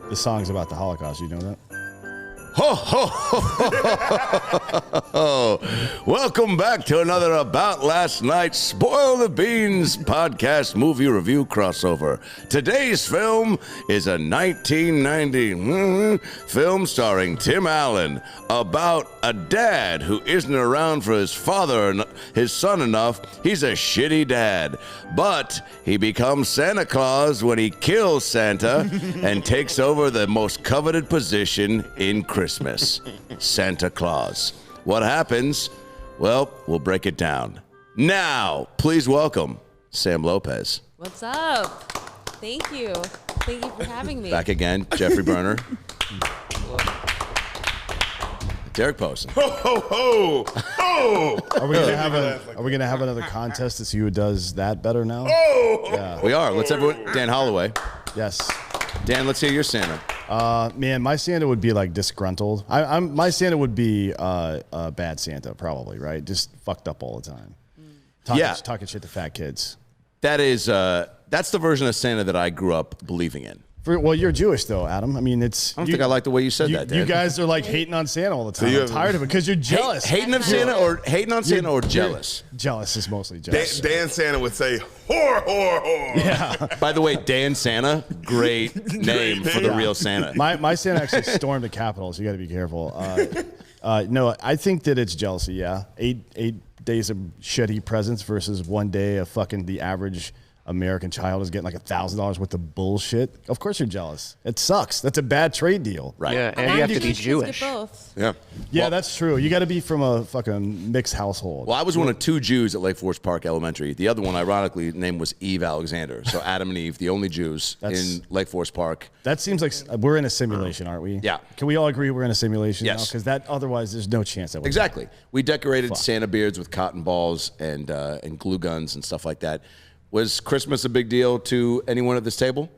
The song's about the Holocaust. You know that? Ho, ho, ho, ho, ho. Welcome back to another About Last Night Spoil the Beans podcast movie review crossover. Today's film is a 1990 film starring Tim Allen about a dad who isn't around for his his son enough. He's a shitty dad, but he becomes Santa Claus when he kills Santa and takes over the most coveted position in Christmas. Santa Claus. What happens? Well, we'll break it down. Now, please welcome Sam Lopez. What's up? Thank you. Thank you for having me. Back again, Jeffrey Berner. Derek Posen. Ho, ho, ho! Ho! Are we gonna have another contest to see who does that better now? Oh! Yeah. We are. Let's everyone. Dan Holloway. Yes. Dan, let's hear your Santa. Man, my Santa would be like disgruntled. My Santa would be a bad Santa, probably, right? Just fucked up all the time. Talking shit to fat kids. That is, that's the version of Santa that I grew up believing in. Well, you're Jewish, though, Adam. I mean, I don't think I like the way you said that, Dan. You guys are like hating on Santa all the time. I'm tired of it because you're jealous. Hating on Santa or jealous? Jealous is mostly jealous. Dan Santa would say, whore, whore, whore. Yeah. By the way, Dan Santa, great name for the real Santa. My Santa actually stormed the Capitol, so you got to be careful. No, I think that it's jealousy. Yeah, eight days of shitty presents versus 1 day of fucking the average American child is getting like $1,000 worth of bullshit. Of course you're jealous. It sucks. That's a bad trade deal. Right. Yeah, and you have to be Jewish. Both. Yeah. Yeah, Well, that's true. You got to be from a fucking mixed household. Well, I was one of two Jews at Lake Forest Park Elementary. The other one, ironically, name was Eve Alexander. So Adam and Eve, the only Jews in Lake Forest Park. That seems like we're in a simulation, aren't we? Yeah. Can we all agree we're in a simulation now? Yes. Because otherwise there's no chance that we're Exactly. We decorated Santa beards with cotton balls and glue guns and stuff like that. Was Christmas a big deal to anyone at this table?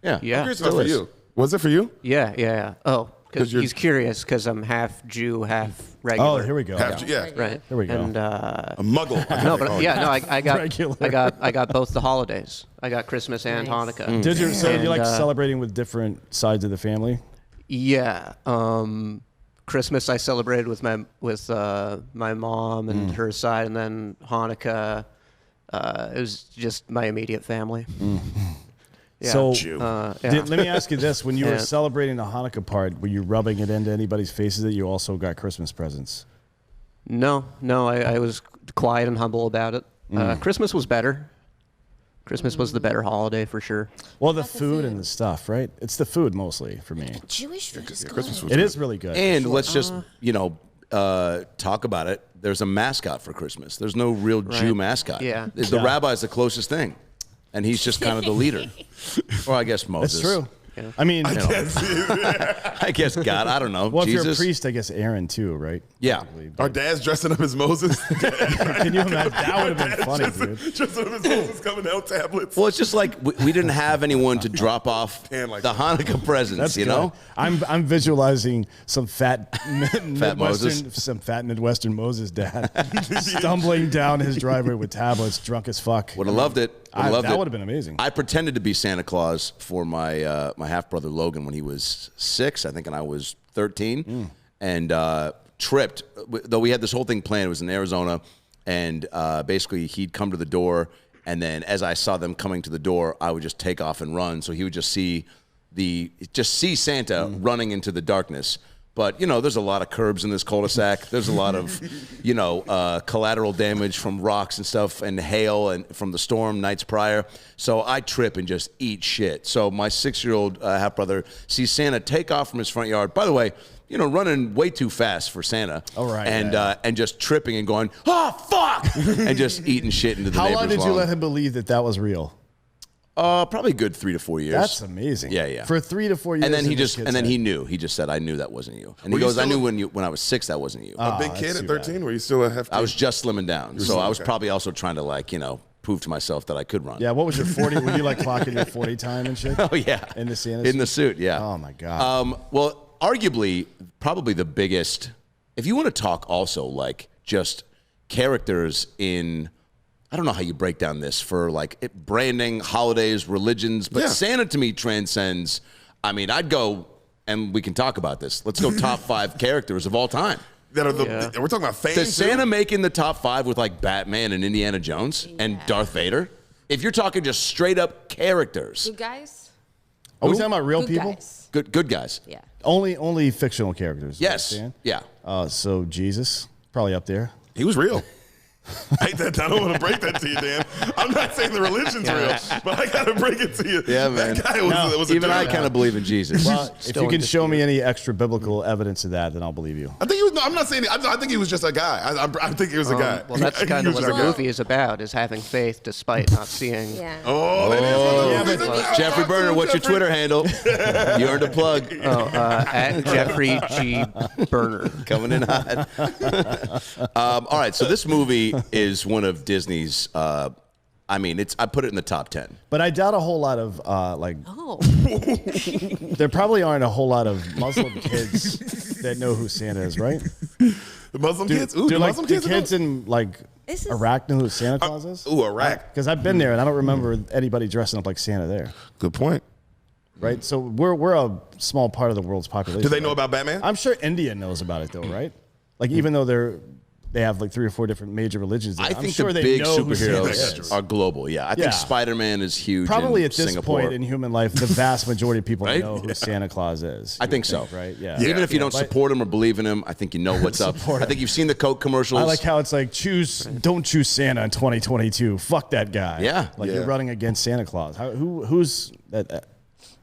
Yeah. Yeah. Christmas for you. Was it for you? Yeah. Oh, because he's curious because I'm half Jew, half regular. Oh, here we go. Yeah. Right. Here we go. And A muggle. I got both the holidays. I got Christmas and Hanukkah. Did you? So you like And, celebrating with different sides of the family? Yeah. Christmas I celebrated with my mom and her side, and then Hanukkah. It was just my immediate family. Yeah. So yeah. let me ask you this: when you were celebrating the Hanukkah part, were you rubbing it into anybody's faces that you also got Christmas presents? No, I was quiet and humble about it. Christmas was better. Christmas was the better holiday for sure. Well, the food and the stuff, right? It's the food mostly for me. Jewish food is good. Christmas was It is really good. And let's just, talk about it. There's a mascot for Christmas. There's no real Jew mascot. Yeah. The rabbi's the closest thing. And he's just kind of the leader. Or I guess Moses. That's true. Yeah. I mean, I guess God. I don't know. well, if Jesus. you're a priest, I guess Aaron too, right? Yeah. Our dad's dressing up as Moses. Can you imagine? That would have been funny, dude. Dressing up as Moses coming out tablets. Well, it's just like we didn't have anyone to drop off Dan like the Hanukkah presents, That's you know? good. I'm visualizing some fat Moses. Midwestern Moses dad stumbling down his driveway with tablets, drunk as fuck. Would have loved it. That would have been amazing. I pretended to be Santa Claus for my my half brother Logan when he was 6, I think, and I was 13, and tripped. Though we had this whole thing planned. It was in Arizona, and basically he'd come to the door, and then as I saw them coming to the door, I would just take off and run. So he would just see Santa running into the darkness. But, there's a lot of curbs in this cul-de-sac. There's a lot of, collateral damage from rocks and stuff and hail and from the storm nights prior. So I trip and just eat shit. So my 6-year-old half-brother sees Santa take off from his front yard. By the way, running way too fast for Santa. Oh, right. And just tripping and going, oh, fuck! And just eating shit into the neighbor's How long did you lawn. let him believe that was real? Probably a good 3 to 4 years. That's amazing. Yeah. For 3 to 4 years. And then he knew. He just said, "I knew that wasn't you." And he goes, "I knew when I was 6 that wasn't you." A big kid at 13? Were you still a hefty? I was just slimming down, so I was probably also trying to prove to myself that I could run. Yeah. What was your 40? Were you like clocking your 40 time and shit? Oh yeah. In the Santa In the suit. Yeah. Oh my god. Well, arguably, probably the biggest. If you want to talk also like just characters in. I don't know how you break down this for branding, holidays, religions, but Santa to me transcends I mean, I'd go, and we can talk about this. Let's go top 5 characters of all time. That are we're talking about fame. Does Santa make in the top 5 with like Batman and Indiana Jones and Darth Vader? If you're talking just straight up characters, Good guys. Are we talking about real Good people? guys. good guys. Yeah. Only fictional characters. Yes. Yeah. So Jesus, probably up there. He was real. I don't want to break that to you, Dan. I'm not saying the religion's real, but I got to break it to you. Yeah, man. That guy was a Even I jerk. kind of believe in Jesus. Well, if you can show me any extra biblical evidence of that, then I'll believe you. I think he was. No, I'm not saying. I think he was just a guy. I think he was a guy. Well, that's He kind of was what just our a guy. movie is about: is having faith despite not seeing. Yeah. Oh, that is what the movie's about. Jeffrey Berner, what's your Twitter handle? You earned a plug. At Jeffrey G. Berner. Coming in hot. All right, so this movie is one of Disney's. I mean, I put it in the top 10. But I doubt a whole lot of Oh. there probably aren't a whole lot of Muslim kids that know who Santa is, right? The Muslim kids. Ooh, Do the like Muslim the kids. kids in like This is- Iraq know who Santa Claus is? Ooh, Iraq. Because I've been there and I don't remember anybody dressing up like Santa there, Good point. right? So we're a small part of the world's population. Do they know right? about Batman? I'm sure India knows about it though, right? Like even though they have like 3 or 4 different major religions. There, I I'm think sure the they big know who Santa superheroes is. are global. Yeah, I Yeah. think Spider-Man is huge. Probably in at this Singapore. point in human life, the vast majority of people Right? know who Santa Claus is. I You think would so. right? Yeah. Even if you don't But support him or believe in him, I think you know what's up. Support I think you've seen the Coke commercials. I like how it's like don't choose Santa in 2022. Fuck that guy. Yeah. like Yeah. you're running against Santa Claus. Who's that?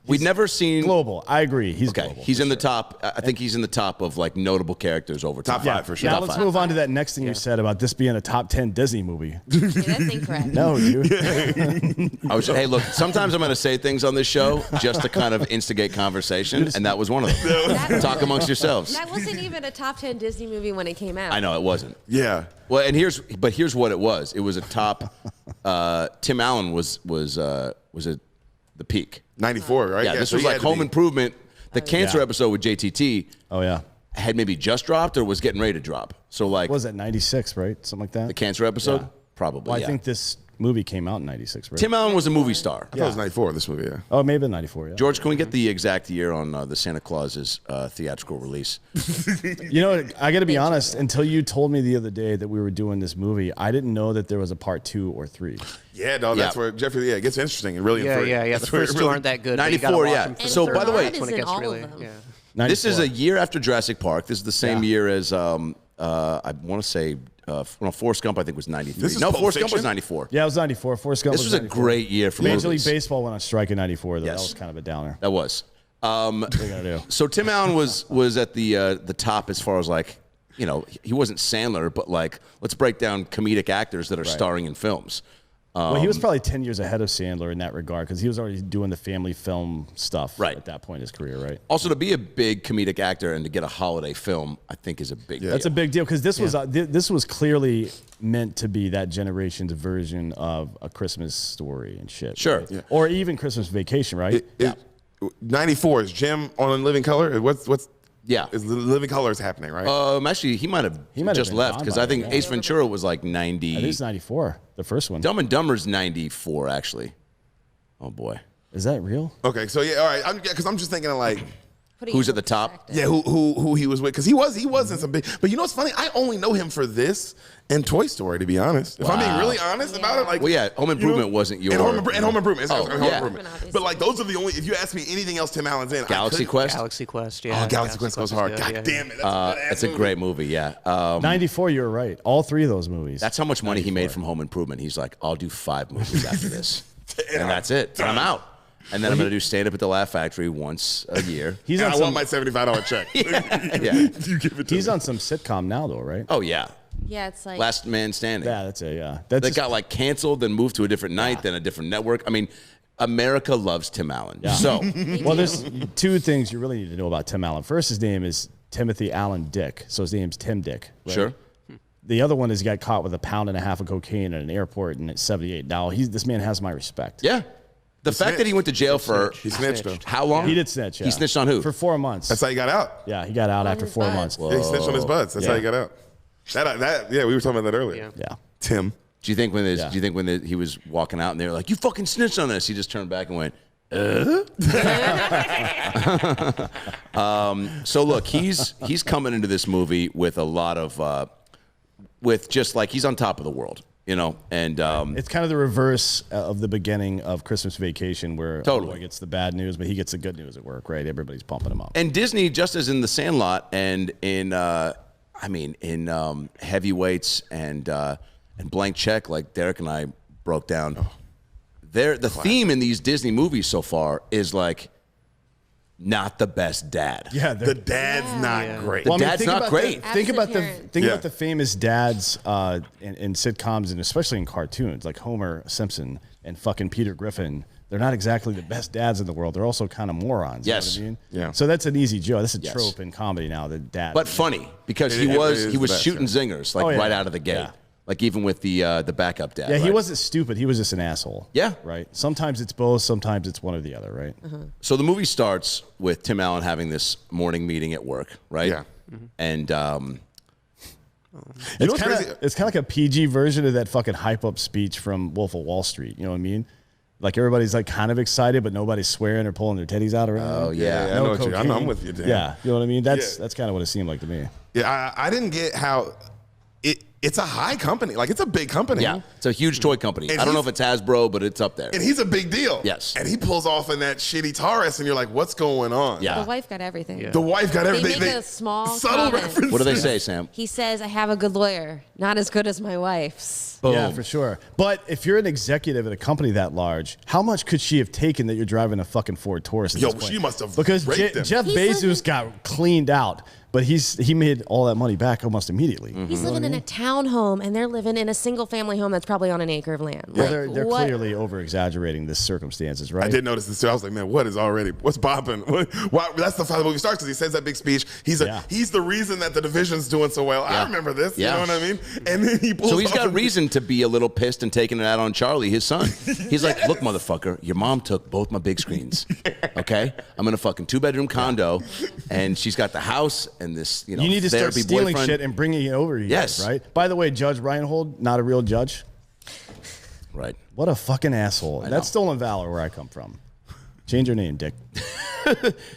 We've never seen. Global. I agree. He's Okay, global. he's in the top. I think he's in the top of like notable characters over Top time. 5 for sure. Now Top let's 5. move on to that next thing you said about this being a top 10 Disney movie. Yeah, that's incorrect. No, dude. Hey, look. Sometimes I'm going to say things on this show just to kind of instigate conversation, and that was one of them. That- Talk amongst yourselves. That wasn't even a top 10 Disney movie when it came out. I know it wasn't. Yeah. Well, and here's what it was. It was a top. Tim Allen was at the peak. 94, right? Yeah, this so was he like had to Home be. Improvement. The cancer Yeah. episode with JTT Oh yeah. had maybe just dropped or was getting ready to drop. So like What was that 96, right? Something like that. the cancer episode, Yeah. probably. Well, I yeah. think this movie came out in 96, right? Tim Allen was a movie star. I thought it was 94, this movie, yeah. Oh, maybe 94. Yeah. George, can we get the exact year on the Santa Claus's theatrical release? You know, I got to be honest. Until you told me the other day that we were doing this movie, I didn't know that there was a part 2 or 3. Yeah, no, that's Yeah. where Jeffrey, it gets interesting and really Yeah. The That's where it first 2 really- aren't that good. but you 94, gotta watch yeah. them for the So, third by the way- one. That's when Blood it is gets in all really. of them. Yeah. This is 94. a year after Jurassic Park. This is the same Yeah. year as I want to say Forrest Gump. I think was 93. This is No, Pulp Forrest Gump was Fiction? 94. Yeah, it was 94. Forrest Gump This was a 94. great year for Major League movies. Baseball went on strike in 94, though. Yes. That was kind of a downer. That was. What are you gonna do? So Tim Allen was at the top as far as like, you know, he wasn't Sandler, but like let's break down comedic actors that are starring in films. Well, he was probably 10 years ahead of Sandler in that regard because he was already doing the family film stuff Right. at that point in his career, right? Also, to be a big comedic actor and to get a holiday film, I think is a big deal. That's a big deal because this was clearly meant to be that generation's version of A Christmas Story and shit. Sure. right? Yeah. Or even Christmas Vacation, right? 94 is Jim on Living Color. What's Yeah. is Living Color is happening, right? Actually, he might have might have just been left gone because by I think then, Ace Ventura was like I think 90. it's 94, the first one. Dumb and Dumber's 94, actually. Oh, boy. Is that real? Okay, so yeah, all right. Because I'm just thinking of like, Putting Who's it at the in top? perspective. yeah, who he was with, because he was in some big. But you know what's funny? I only know him for this and Toy Story, to be honest. If I'm being really honest about it, like, Well, yeah, Home Improvement wasn't your- and Home Improvement. It's Oh, Home yeah. Improvement. Obviously. But like, those are the only. If you ask me anything else Tim Allen's in, Galaxy Quest? Galaxy Quest. Yeah. Oh, Galaxy Quest goes is hard. good, God yeah. damn it, That's a great movie, yeah. 94, you were right. All 3 of those movies. That's how much money he made from Home Improvement. He's like, I'll do 5 movies after this. And that's it. And I'm out. And then I'm going to do stand-up at the Laugh Factory once a year. He's And on I some, want my $75 check. Yeah. You give it to he's me. on some sitcom now, though, right? Oh, yeah. Yeah, it's like Last Man Standing. Yeah, that's it. Yeah, that's That just- got like canceled, then moved to a different night, then a different network. I mean, America loves Tim Allen. So, Well, there's 2 things you really need to know about Tim Allen. First, his name is Timothy Allen Dick, so his name's Tim Dick. Right? sure. The other one is he got caught with 1.5 pounds of cocaine at an airport and it's 78. Now, this man has my respect. Yeah. The fact that he went to jail for He snitched though. how long? He did snitch. Yeah. He snitched on who? For 4 months. That's how he got out. Yeah, he got out after his 4 buds. months. Yeah, he snitched on his buds. That's how he got out. Yeah, we were talking about that earlier. Yeah. Tim. Do you think when Yeah. he was walking out and they were like, "You fucking snitched on us," he just turned back and went, So look, he's coming into this movie with a lot of, with just like he's on top of the world, you know, and It's kind of the reverse of the beginning of Christmas Vacation, where Totally. boy gets the bad news, but he gets the good news at work, right? Everybody's pumping him up. And Disney, just as in The Sandlot and in, Heavyweights and Blank Check, like Derek and I broke down, the theme in these Disney movies so far is like not the best dad. Yeah, The dad's not great. The dad's not great. Think about Absent the parent. famous dads in sitcoms and especially in cartoons like Homer Simpson and fucking Peter Griffin. They're not exactly the best dads in the world. They're also kind of morons. Yes. You know what I mean? Yeah. So that's an easy joke. That's a Yes. trope in comedy now. The dad. But funny because It is he the was best, shooting zingers like Oh, yeah. right out of the gate. Yeah. Like even with the backup dad. yeah, he right? wasn't stupid. He was just an asshole. Yeah. Right. Sometimes it's both. Sometimes it's one or the other. Right. So the movie starts with Tim Allen having this morning meeting at work, right? Yeah. And It's what's kind crazy? of like a PG version of that fucking hype up speech from Wolf of Wall Street. You know what I mean? Like everybody's like kind of excited, but nobody's swearing or pulling their titties out around. Oh, yeah. I know what you. I'm with you, Dan. Yeah, you know what I mean. That's Yeah. that's kind of what it seemed like to me. Yeah, I didn't get how it's a high company. Like it's a big company. yeah, it's a huge toy company. And I don't know if he's- it's Hasbro, but it's up there. And he's a big deal. Yes. And he pulls off in that shitty Taurus, and you're like, what's going on? Yeah. The wife got everything. The wife got They everything. make a small subtle comment. reference. What do they say, Sam? He says, I have a good lawyer, not as good as my wife's. Boom. Yeah, for sure. But if you're an executive at a company that large, how much could she have taken that you're driving a fucking Ford Taurus? At Yo, this point? she must have because raped him. Jeff He's Bezos living- got cleaned out, but he made all that money back almost immediately. He's living in a townhome, and they're living in a single-family home that's probably on an acre of land. Well, Like, they're what- clearly over exaggerating the circumstances, right? I did notice this too. I was like, man, what's popping? Why, that's the how the movie starts because he says that big speech. He's the reason that the division's doing so well. I remember this. Yeah. You know what I mean? And then he pulls So he's off got and- reason to be a little pissed and taking it out on Charlie, his son. He's like, look, motherfucker, your mom took both my big screens. Okay? I'm in a fucking 2-bedroom condo, and she's got the house and this, You need to start therapy stealing boyfriend. shit and bringing it over here, Yes. right? By the way, Judge Reinhold, not a real judge. Right. What a fucking asshole. know. That's stolen valor where I come from. Change your name, Dick.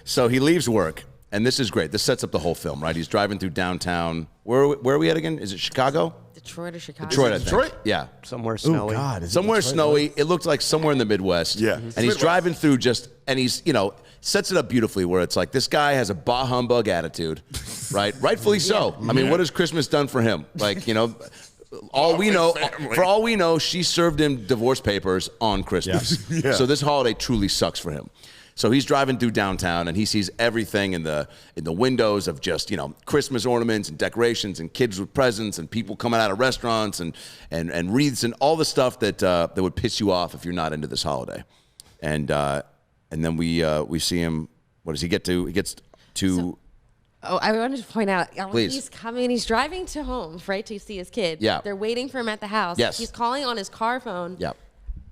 So he leaves work, and this is great. This sets up the whole film, right? He's driving through downtown. Where are we at again? Is it Chicago? Detroit or Chicago? Detroit, I think. Detroit? Yeah. Somewhere Oh, snowy. God. Is it Somewhere Detroit? snowy. It looked like somewhere in the Midwest. Yeah. And he's Midwest. driving through and he's, sets it up beautifully where it's like this guy has a bah humbug attitude, right? Rightfully so. I mean, what has Christmas done for him? Like, all we know, family. for all we know, she served him divorce papers on Christmas. Yes. Yeah. So this holiday truly sucks for him. So he's driving through downtown and he sees everything in the windows of just, Christmas ornaments and decorations and kids with presents and people coming out of restaurants and wreaths and all the stuff that would piss you off if you're not into this holiday. And then we see him. What does he get to? He gets to. Oh, I wanted to point out, Please. he's coming, he's driving to home, right, to see his kid. Yeah. They're waiting for him at the house. Yes. He's calling on his car phone. Yeah.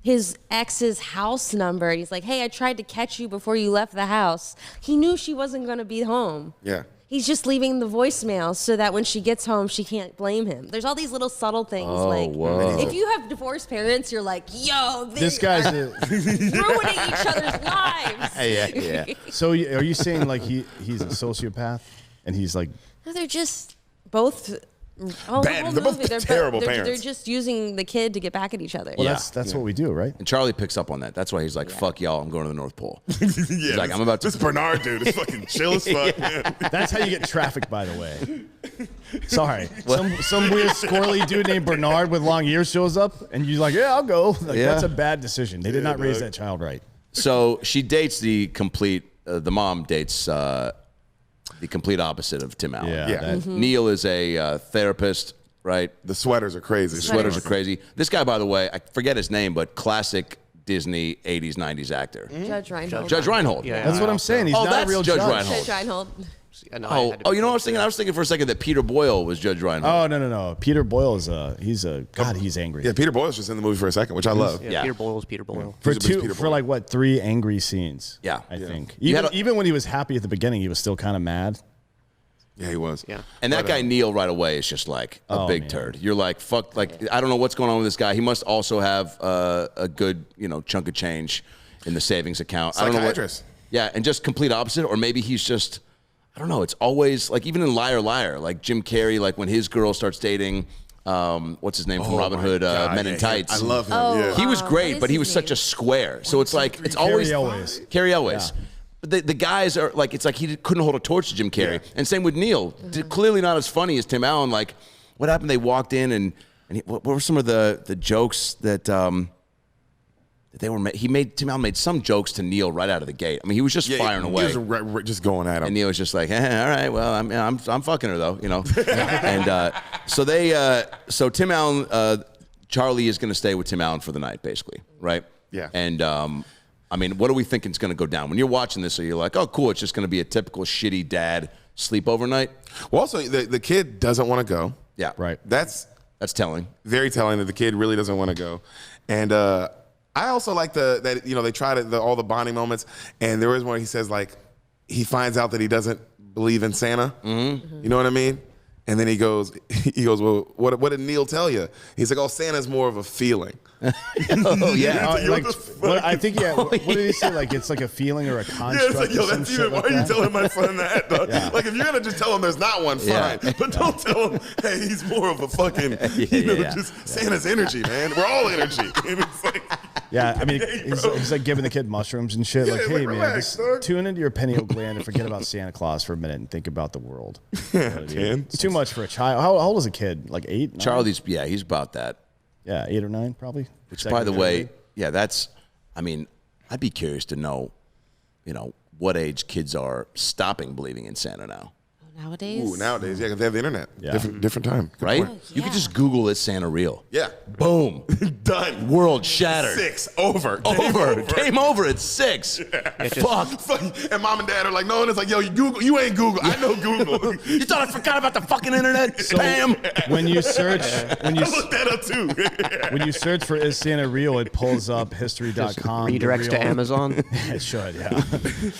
His ex's house number. He's like, hey, I tried to catch you before you left the house. He knew she wasn't going to be home. Yeah. He's just leaving the voicemail so that when she gets home, she can't blame him. There's all these little subtle things. whoa. If you have divorced parents, you're like, yo, This guy's are ruining each other's lives. Yeah. So are you saying like he's a sociopath and he's like No, they're just both Oh, Bad. the whole They're both movie, terrible they're parents. just using the kid to get back at each other. well, Yeah. that's what we do, right? And Charlie picks up on that. That's why he's like, "Fuck y'all, I'm going to the North Pole." Yeah, like, I'm about to- This Bernard dude is fucking chill as fuck, man. That's how you get traffic, by the way. Sorry, some weird squirrely dude named Bernard with long ears shows up, and you're like, yeah, I'll go. Like, Yeah. That's a bad decision. They did not raise dog. that child right. So she dates the mom dates the complete opposite of Tim Allen. Yeah. Yeah. that- Mm-hmm. Neil is a therapist, right? The sweaters are crazy. Sweaters are crazy. This guy, by the way, I forget his name, but classic Disney 80s, 90s actor. Judge Reinhold. Judge Reinhold. Yeah. That's what I'm saying. He's Oh, not a that's real Judge judge. Reinhold. Judge Reinhold. Oh, you know what I was thinking? I was thinking for a second that Peter Boyle was Judge Reinhold. Oh no. Peter Boyle is he's angry. Yeah, Peter Boyle's just in the movie for a second, which I love. Yeah. Peter Boyle's Peter Boyle. For He's a big two, Peter for Boyle. like what 3 angry scenes. Yeah. I think. You Even, had a- even when he was happy at the beginning, he was still kind of mad. Yeah, he was. Yeah. And that guy Neil right away is just like a Oh, big man. turd. You're like, fuck, like, I don't know what's going on with this guy. He must also have a good, chunk of change in the savings account. I don't know what. Psychiatrist. Yeah, and just complete opposite, or maybe he's just, I don't know. It's always like even in Liar Liar, like Jim Carrey, like when his girl starts dating, what's his name from Robin Hood, Men in Tights. I love him. Oh, yeah. He was what great, is but he his was such a name? square. So it's like it's always Carrie Elwes. Yeah. But the guys are like, it's like he couldn't hold a torch to Jim Carrey. Yeah. And same with Neil. Clearly not as funny as Tim Allen. Like, what happened? They walked in and what were some of the jokes that they were? Tim Allen made some jokes to Neil right out of the gate. I mean, he was just firing away. He was just going at him. And Neil was just like, all right, well, I'm fucking her though, you know. And so Tim Allen, Charlie is going to stay with Tim Allen for the night, basically, right? Yeah. And I mean, what are we thinking is going to go down when you're watching this? Are you like, oh, cool, it's just going to be a typical shitty dad sleepover night? Well, also the kid doesn't want to go. Yeah, Right. That's telling. Very telling that the kid really doesn't want to go. And I also like that they try all the bonding moments. And there is one he says like he finds out that he doesn't believe in Santa. Mm-hmm. You know what I mean? And then he goes, well, what did Neil tell you? He's like, oh, Santa's more of a feeling. Oh yeah. I think what did he say? Like it's like a feeling or a construct. Yeah, it's like, yo, or some that's shit even. like Why are you that? telling my son that? Dog? Yeah. Like, if you're gonna just tell him there's not one, fine. Yeah. But don't tell him, hey, he's more of a fucking, just Santa's energy, man. We're all energy. And it's like, Yeah, I mean, he's like giving the kid mushrooms and shit. Yeah, like, like, hey, man, relax, just dog. tune into your pineal gland and forget about Santa Claus for a minute and think about the world. You know what I mean? man. It's too much for a child. How old is a kid? Like 8? 9? Charlie's, he's about that. Yeah, 8 or 9 probably. Which, by the way, I mean, I'd be curious to know, what age kids are stopping believing in Santa now. Nowadays? Ooh, nowadays, yeah, because they have the internet. Yeah. Different time. Good Right? point. You could just Google, is Santa real? Yeah. Boom. Done. World shattered. 6. Over. Game over at 6. Fuck. And mom and dad are like, no, and it's like, yo, you ain't Google. I know Google. You thought I forgot about the fucking internet? Spam. When you search, I looked that up too. when you search for "is Santa real," it pulls up history.com. Redirects to Amazon. It should, yeah.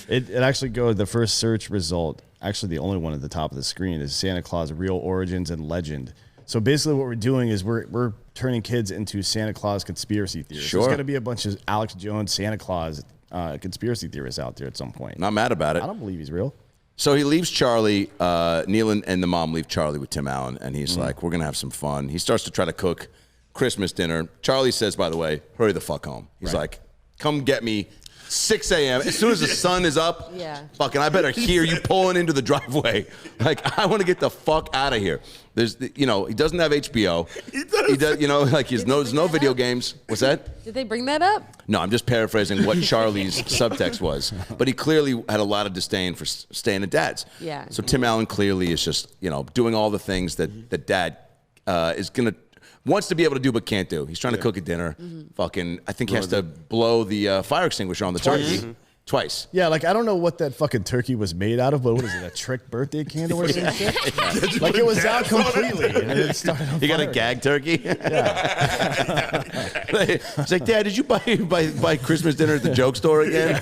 It actually goes, the first search result, actually the only one at the top of the screen, is Santa Claus real origins and legend. So basically what we're doing is we're turning kids into Santa Claus conspiracy theorists. Sure. There's going to be a bunch of Alex Jones Santa Claus conspiracy theorists out there at some point. Not mad about it. I don't believe he's real. So he leaves Charlie, Neil and the mom leave Charlie with Tim Allen, and he's like, we're going to have some fun. He starts to try to cook Christmas dinner. Charlie says, by the way, hurry the fuck home. He's like, come get me 6 a.m. As soon as the sun is up, fucking, I better hear you pulling into the driveway. Like, I want to get the fuck out of here. There's, he doesn't have HBO. He does, like, there's no video games. What's that? Did they bring that up? No, I'm just paraphrasing what Charlie's subtext was. But he clearly had a lot of disdain for staying at Dad's. Yeah. So Tim Allen clearly is just, doing all the things that Dad is going to, wants to be able to do but can't do. He's trying to cook a dinner. Fucking, I think he has to blow the fire extinguisher on the turkey. Twice. Yeah, like I don't know what that fucking turkey was made out of, but what is it, a trick birthday candle or some shit? Like it was out completely. And then it started on You got a fire. gag turkey? It's like, Dad, did you buy Christmas dinner at the joke store again?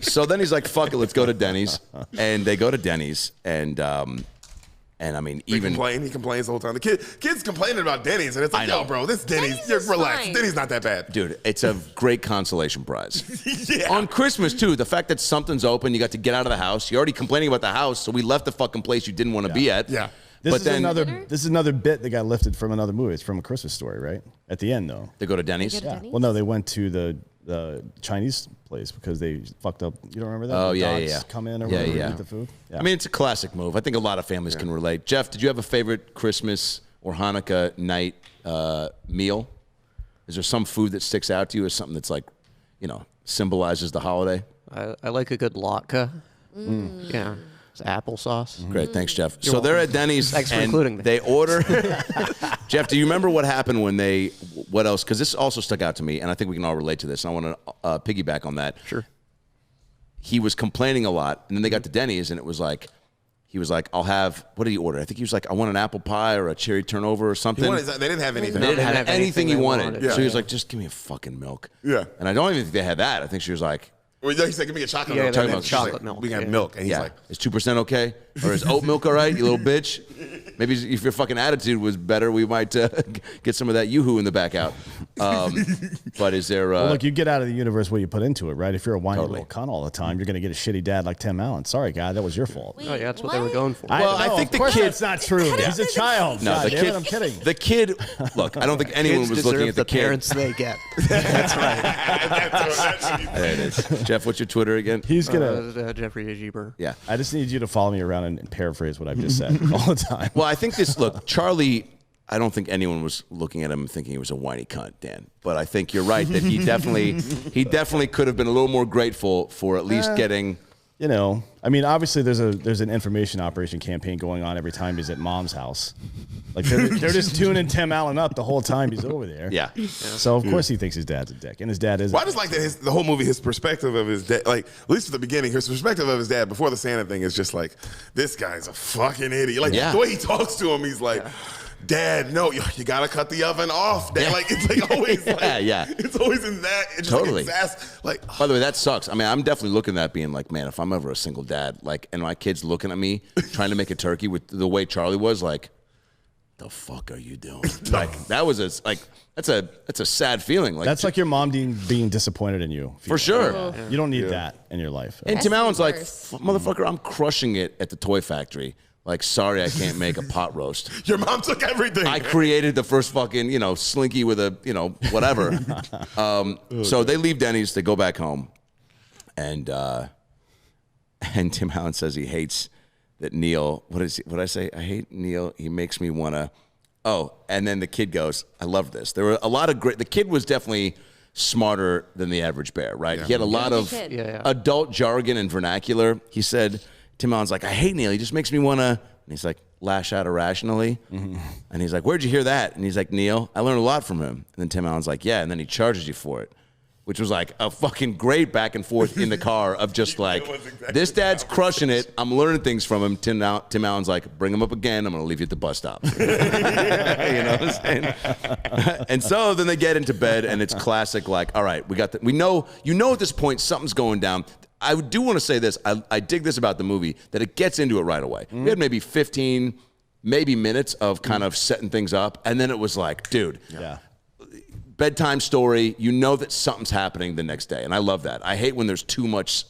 So then he's like, fuck it, let's go to Denny's. And they go to Denny's, and I mean, He complains the whole time. The kid's complaining about Denny's, and it's like, I know. yo, bro, this Denny's, Denny's is relax. fine. Denny's not that bad. dude, it's a great consolation prize. Yeah. On Christmas, too, the fact that something's open, you got to get out of the house. You're already complaining about the house, so we left the fucking place you didn't want to be at. Yeah. This is another bit that got lifted from another movie. It's from A Christmas Story, right? At the end, though. They go to Denny's? They go to Yeah. Denny's? Well, no, they went to the Chinese place because they fucked up. You don't remember that? Oh, The yeah, dogs yeah. come in or Yeah, whatever yeah. and eat the food. Yeah. I mean, it's a classic move. I think a lot of families can relate. Jeff, did you have a favorite Christmas or Hanukkah night meal? Is there some food that sticks out to you as something that's like, symbolizes the holiday? I like a good latke. Yeah. It's applesauce. Great, thanks, Jeff. So they're at Denny's. Thanks for and including me. They order. Jeff, do you remember what happened when what else? Because this also stuck out to me, and I think we can all relate to this, and I want to piggyback on that. Sure. He was complaining a lot, and then they got to Denny's, and it was like, he was like, I'll have, what did he order? I think he was like, I want an apple pie or a cherry turnover or something. They didn't have anything. They didn't have have anything he anything they wanted. wanted. So Yeah. he was like, just give me a fucking milk. Yeah. And I don't even think they had that. I think she was like, Well, he said, give me a chocolate Yeah, milk. they meant chocolate milk. We got Yeah. milk. And he's Yeah. like, Is 2% okay? Or is oat milk all right, you little bitch? Maybe if your fucking attitude was better, we might get some of that yoo-hoo in the back out. But is there... Well, look, you get out of the universe what you put into it, right? If you're a whiny Totally. little cunt all the time, you're going to get a shitty dad like Tim Allen. Sorry, guy, that was your fault. Wait, Oh, yeah, that's what they were going for. Well, I think of the course kid- that's not true. He's a child. No, God the damn kid. it, I'm kidding. The kid... Look, I don't think anyone Kids was looking deserve at the kid. parents they get. That's right. There it is. Jeff, what's your Twitter again? He's gonna. Jeffrey Eber. Yeah. I just need you to follow me around and paraphrase what I've just said all the time. Well, I think this. Look, Charlie. I don't think anyone was looking at him and thinking he was a whiny cunt, Dan. But I think you're right that he definitely could have been a little more grateful for at least getting. You know, I mean, obviously there's an information operation campaign going on every time he's at mom's house. Like they're just tuning Tim Allen up the whole time he's over there. Yeah. So of course he thinks his dad's a dick, and his dad is. well, I just like that the whole movie, his perspective of his dad, like, at least at the beginning, his perspective of his dad before the Santa thing is just like, this guy's a fucking idiot. Like, Yeah. the way he talks to him, he's like, Dad, no, you gotta cut the oven off. Dad. Yeah. Like, it's like always like, Yeah. it's always in that. It's just Totally. like, By the way, that sucks. I mean, I'm definitely looking at that being like, man, if I'm ever a single dad, like, and my kid's looking at me trying to make a turkey with the way Charlie was, like, the fuck are you doing? Like, that's a sad feeling. Like, That's like your mom being disappointed in you. for sure. You don't need that in your life. And Tim That's Allen's the like, worst. motherfucker, I'm crushing it at the toy factory. Like, sorry, I can't make a pot roast. your mom took everything. I created the first fucking, slinky with a, whatever. So they leave Denny's, they go back home, and Tim Allen says he hates that Neil. What did I say? I hate Neil. He makes me wanna. Oh, and then the kid goes, I love this. There were a lot of great. The kid was definitely smarter than the average bear, right? He had a lot of kid. Yeah. adult jargon and vernacular. He said, Tim Allen's like, I hate Neil. He just makes me want to, and he's like, lash out irrationally. And he's like, where'd you hear that? And he's like, Neil, I learned a lot from him. And then Tim Allen's like, yeah. And then he charges you for it, which was like a fucking great back and forth in the car of just like, was exactly this dad's crushing it. I'm learning things from him. Tim Allen's like, bring him up again. I'm going to leave you at the bus stop. You know what I'm saying? And so then they get into bed, and it's classic, like, all right, we know at this point something's going down. I do want to say this. I dig this about the movie, that it gets into it right away. We had maybe 15, minutes of kind of setting things up, and then it was like, dude, Yeah. bedtime story. You know that something's happening the next day, and I love that. I hate when there's too much,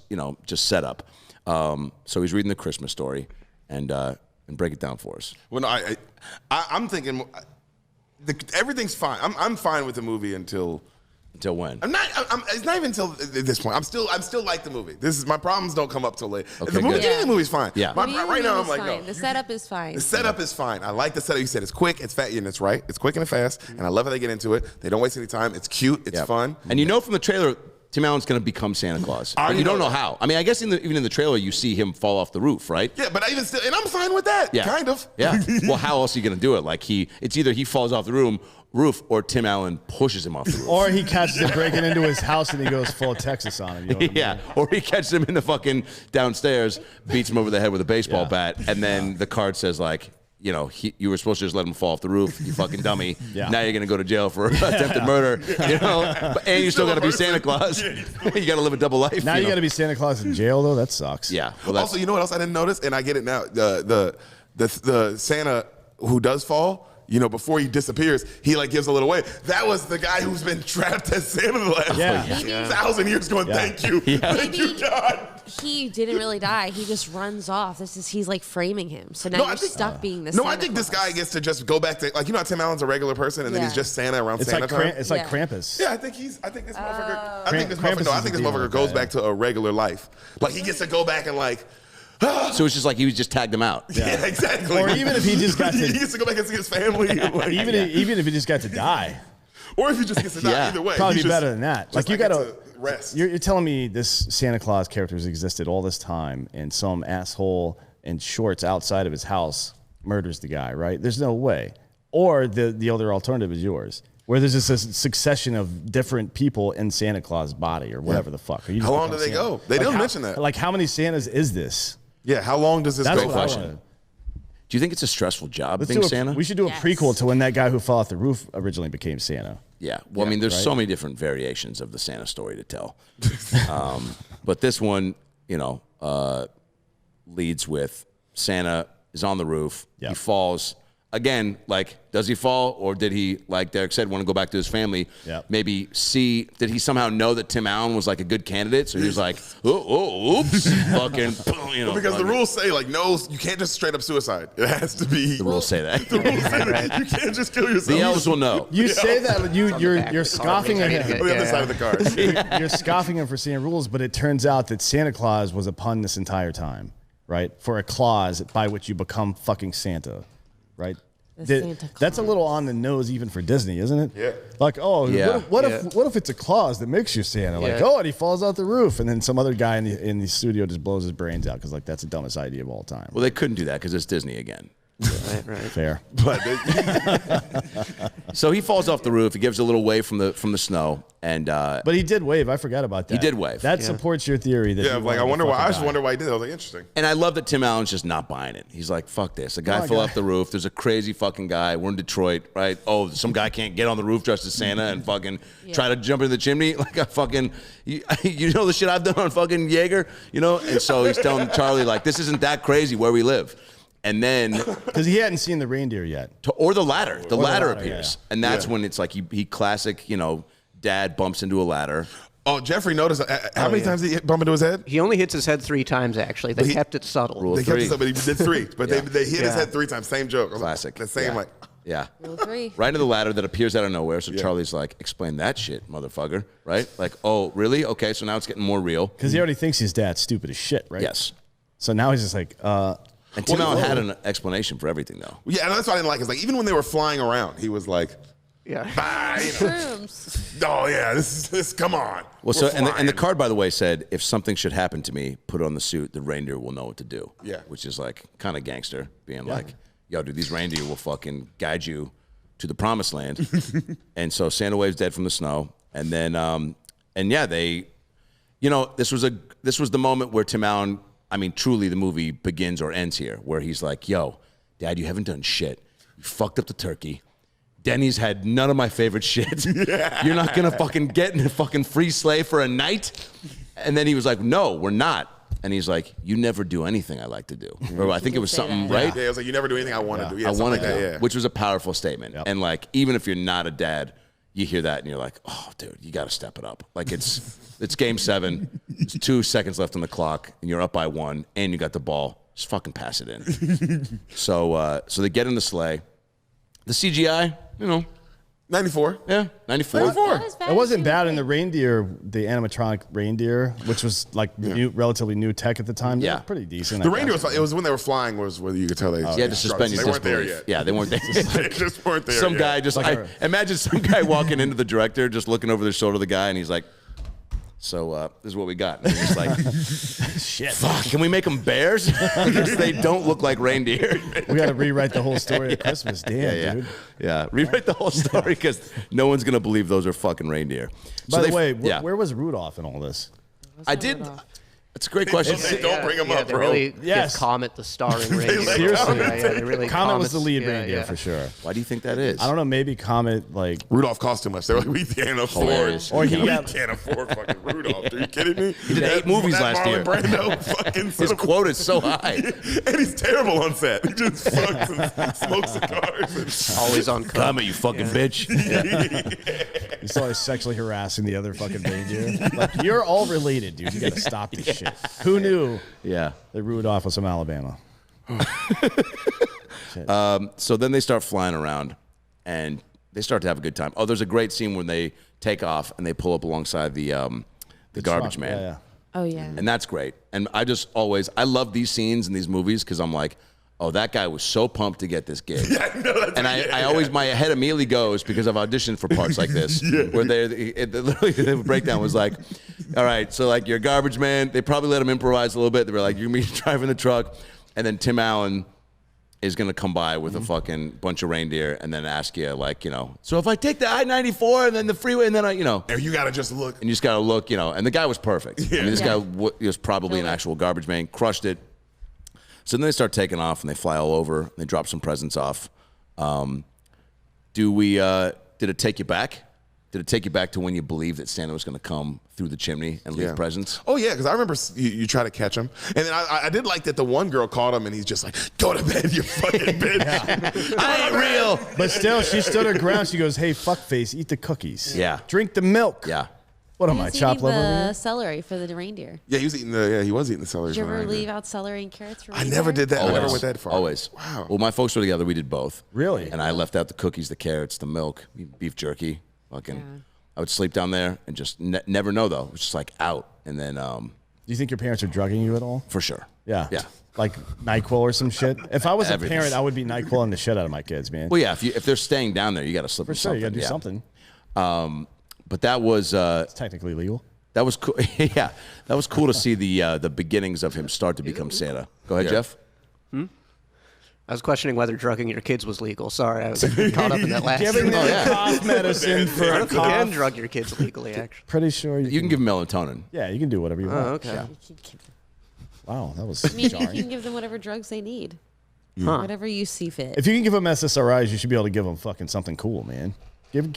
just set up. So he's reading the Christmas story, and break it down for us. Well, no, I'm thinking everything's fine. I'm fine with the movie until. Until when? It's not even until this point. I'm still like the movie. My problems don't come up till late. Okay, the good. beginning of the movie's fine. Yeah. Right now I'm like, fine. no. The setup is fine. The setup is fine. I like the setup. You said it's quick, it's fast, and it's right. It's quick and fast, and I love how they get into it. They don't waste any time. It's cute. It's Yeah. fun. And from the trailer, Tim Allen's going to become Santa Claus. I But you don't know know that. how. I mean, I guess even in the trailer, you see him fall off the roof, right? Yeah, but and I'm fine with that. Yeah. Kind of. Yeah. Well, how else are you going to do it? Like it's either he falls off the roof or Tim Allen pushes him off the roof. Or he catches him breaking into his house and he goes full Texas on him. You know what I mean? Yeah, or he catches him in the fucking downstairs, beats him over the head with a baseball Yeah. bat, and then the card says like, you were supposed to just let him fall off the roof, you fucking dummy. Yeah. Now you're gonna go to jail for attempted murder, and you still got to be Santa Claus. You got to live a double life. Now you got to be Santa Claus in jail though. That sucks. Yeah. Well, that's, Also, you know what else I didn't notice, and I get it now. The Santa who does fall, before he disappears, he like gives a little away. That was the guy who's been trapped as Santa the last Yeah. 1,000 years going, thank you. Thank you, God. He didn't really die. He just runs off. He's like framing him. So now you're stuck being the No, I Santa think this Claus. guy gets to just go back to how Tim Allen's a regular person and then Yeah. he's just Santa around It's Santa like time. it's like Yeah. Krampus. Yeah, I think this motherfucker. Krampus I is think the this demon motherfucker with goes that, back to a regular life. Like he gets to go back and like. so it's just like he was just tagged him out. Yeah, exactly. Or even if he just got he to, gets to go back and see his family. Like, even if he just got to die, or if he just gets to die. Yeah. Either way, probably he be just- better than that. just Like you get got to rest. You're telling me this Santa Claus character has existed all this time, and some asshole in shorts outside of his house murders the guy, right? There's no way. Or the other alternative is yours, where there's just a succession of different people in Santa Claus' body or whatever the fuck. Or you just How long become do they Santa. go? They don't how- mention that. Like how many Santas is this? Yeah, how long does this That's go what I for? want. Do you think it's a stressful job Let's being do Santa? We should do a Yes. prequel to when that guy who fell off the roof originally became Santa. Yeah. Well, I mean, there's so many different variations of the Santa story to tell. But this one, leads with Santa is on the roof. Yeah. He falls. Again, like, does he fall, or did he, like Derek said, want to go back to his family? Yeah. Maybe see, did he somehow know that Tim Allen was like a good candidate? So he was like, oops, fucking, Because the rules say, like, no, you can't just straight up suicide. It has to be. The rules say that. The rules say that you can't just kill yourself. The elves will know. You say that you're back of the scoffing car, at maybe. him. On the other side of the car. You're scoffing him for saying rules, but it turns out that Santa Claus was a pun this entire time, right? For a clause by which you become fucking Santa, right? Santa That's a Claus. little on the nose even for Disney, isn't it? Yeah. Like, oh, Yeah. what if it's a clause that makes you Santa? Like, Yeah. oh, and he falls out the roof, and then some other guy in the studio just blows his brains out because like that's the dumbest idea of all time. Well, they couldn't do that because it's Disney again. Right. Fair. But So he falls off the roof. He gives a little wave from the snow, and But he did wave. I forgot about that. He did wave. That supports your theory that. yeah, he like, wanted I to wonder why. fucking I just die. wonder why he did. I was like, interesting. And I love that Tim Allen's just not buying it. He's like, fuck this. A guy on, fell guy. off the roof. There's a crazy fucking guy. We're in Detroit, right? Oh, some guy can't get on the roof dressed as Santa and fucking try to jump into the chimney. Like a fucking, you know the shit I've done on fucking Jaeger? And so he's telling Charlie, like, this isn't that crazy where we live. And then, Because he hadn't seen the reindeer yet. or the ladder. The ladder ladder, appears. yeah. And that's Yeah. when it's like he classic, dad bumps into a ladder. Oh, Jeffrey noticed how many times did he bump into his head? He only hits his head 3 times, actually. They kept it subtle. Rule They of kept three. it up, but he did 3. But Yeah. they hit his Yeah. head 3 times. Same joke. I was like, Classic. the same, Yeah. like, Yeah. Rule 3. Right into the ladder that appears out of nowhere. So Charlie's like, explain that shit, motherfucker. Right? Like, oh, really? Okay, so now it's getting more real. Because he already thinks his dad's stupid as shit, right? Yes. So now he's just like, And Tim Allen had an explanation for everything, though. yeah, and that's what I didn't like. Is like, even when they were flying around, he was like, Yeah. ah, Shrooms. oh, yeah, this, come on. Well, so We're and the flying. card, by the way, said if something should happen to me, put on the suit. The reindeer will know what to do. Yeah. Which is like kind of gangster, being like, yo, dude, these reindeer will fucking guide you to the promised land. And so Santa waves dead from the snow, and then and yeah, they, this was the moment where Tim Allen. I mean, truly, the movie begins or ends here, where he's like, yo, Dad, you haven't done shit. You fucked up the turkey. Denny's had none of my favorite shit. You're not going to fucking get in a fucking free sleigh for a night? And then he was like, no, we're not. And he's like, you never do anything I like to do. Or I think it was say something, that. right? Yeah, it was like, you never do anything I want to do. Yeah, I something want like to that, do, yeah. which was a powerful statement. And like, even if you're not a dad, you hear that and you're like, oh, dude, you got to step it up. Like it's game 7. There's 2 seconds left on the clock, and you're up by 1, and you got the ball. Just fucking pass it in. So they get in the sleigh. The CGI, 94. yeah, 94. Not as bad it as wasn't you bad would in the think. reindeer, the animatronic reindeer, which was like relatively new tech at the time. They Yeah. were pretty decent. The I reindeer guess. was. It was when they were flying. Was where you could tell they. You had to suspend your They weren't there disbelief. yet. Yeah, they weren't there. They just weren't there. Some yet. guy just imagine some guy walking into the director, just looking over the shoulder of the guy, and he's like, "So this is what we got." And he's like, Shit. "Fuck, can we make them bears? Because they don't look like reindeer." We got to rewrite the whole story of Christmas. Damn, dude. Yeah. Rewrite the whole story because no one's gonna believe those are fucking reindeer. By the way, yeah, where was Rudolph in all this? I did. It's a great question. They don't bring him up, they bro. really Yes. give Comet the starring reindeer. Seriously? They really Comet was the lead yeah, reindeer yeah. for sure. Why do you think that is? I don't know. Maybe Comet like. Rudolph cost too much. They were like, we can't afford. Hilarious. Or he we got- can't afford fucking Rudolph. Are you kidding me? He did 8 movies That last year. Marlon Brando fucking His quote is so high. and he's terrible on set. He just fucks and smokes cigars. Always on coke. Comet, you fucking bitch. He's always sexually harassing the other fucking reindeer. Like, you're all related, dude. You got to stop this shit. Who knew Yeah. that Rudolph was from Alabama? So then they start flying around, and they start to have a good time. Oh, there's a great scene when they take off and they pull up alongside the garbage Truck, man. Yeah, Oh yeah. And that's great. And I love these scenes in these movies because I'm like, oh, that guy was so pumped to get this gig. And I always, my head immediately goes, because I've auditioned for parts like this, where literally the breakdown was like, all right, so like you're a garbage man. They probably let him improvise a little bit. They were like, you're going to be driving the truck. And then Tim Allen is going to come by with a fucking bunch of reindeer and then ask you, like, so if I take the I-94 and then the freeway and then And you gotta just look. and you just got to look, and the guy was perfect. I mean, this Yeah. guy was probably an actual garbage man, crushed it. So then they start taking off and they fly all over. And they drop some presents off. Did it take you back? Did it take you back to when you believed that Santa was going to come through the chimney and leave presents? Oh, yeah, because I remember you try to catch him. And then I did like that the one girl called him, and he's just like, go to bed, you fucking bitch. I ain't real. But still, she stood her ground. She goes, hey, fuckface, eat the cookies. Yeah. Drink the milk. Yeah. What am He I, was chopped eating liver over the here? celery for the reindeer. Yeah, he was eating the celery. Did you for ever the leave reindeer. out celery and carrots for I reindeer? never did that. I never Always. went that far. Always. Wow. Well, my folks were together. We did both. Really? And I left out the cookies, the carrots, the milk, beef jerky. Fucking. I would sleep down there and just never know, though. It was just like out. And then, Do you think your parents are drugging you at all? for sure. Yeah. Yeah. Like NyQuil or some shit? If I was Everything. a parent, I would be NyQuiling the shit out of my kids, man. Well, yeah, if they're staying down there, you got to slip For them sure, something. you got to do yeah. something. But that was It's technically legal. that was cool. Yeah, that was cool to see the beginnings of him start to become Santa. Go ahead, Jeff. I was questioning whether drugging your kids was legal. Sorry, I was caught up in that last. Giving them yeah. cough medicine for I a don't think you can cough. drug your kids legally, actually. Pretty sure You can give him melatonin. Yeah, you can do whatever you want. Oh, okay. You can- Wow, that was I mean, you jarring. can give them whatever drugs they need. Huh. Whatever you see fit. If you can give them SSRIs, you should be able to give them fucking something cool, man.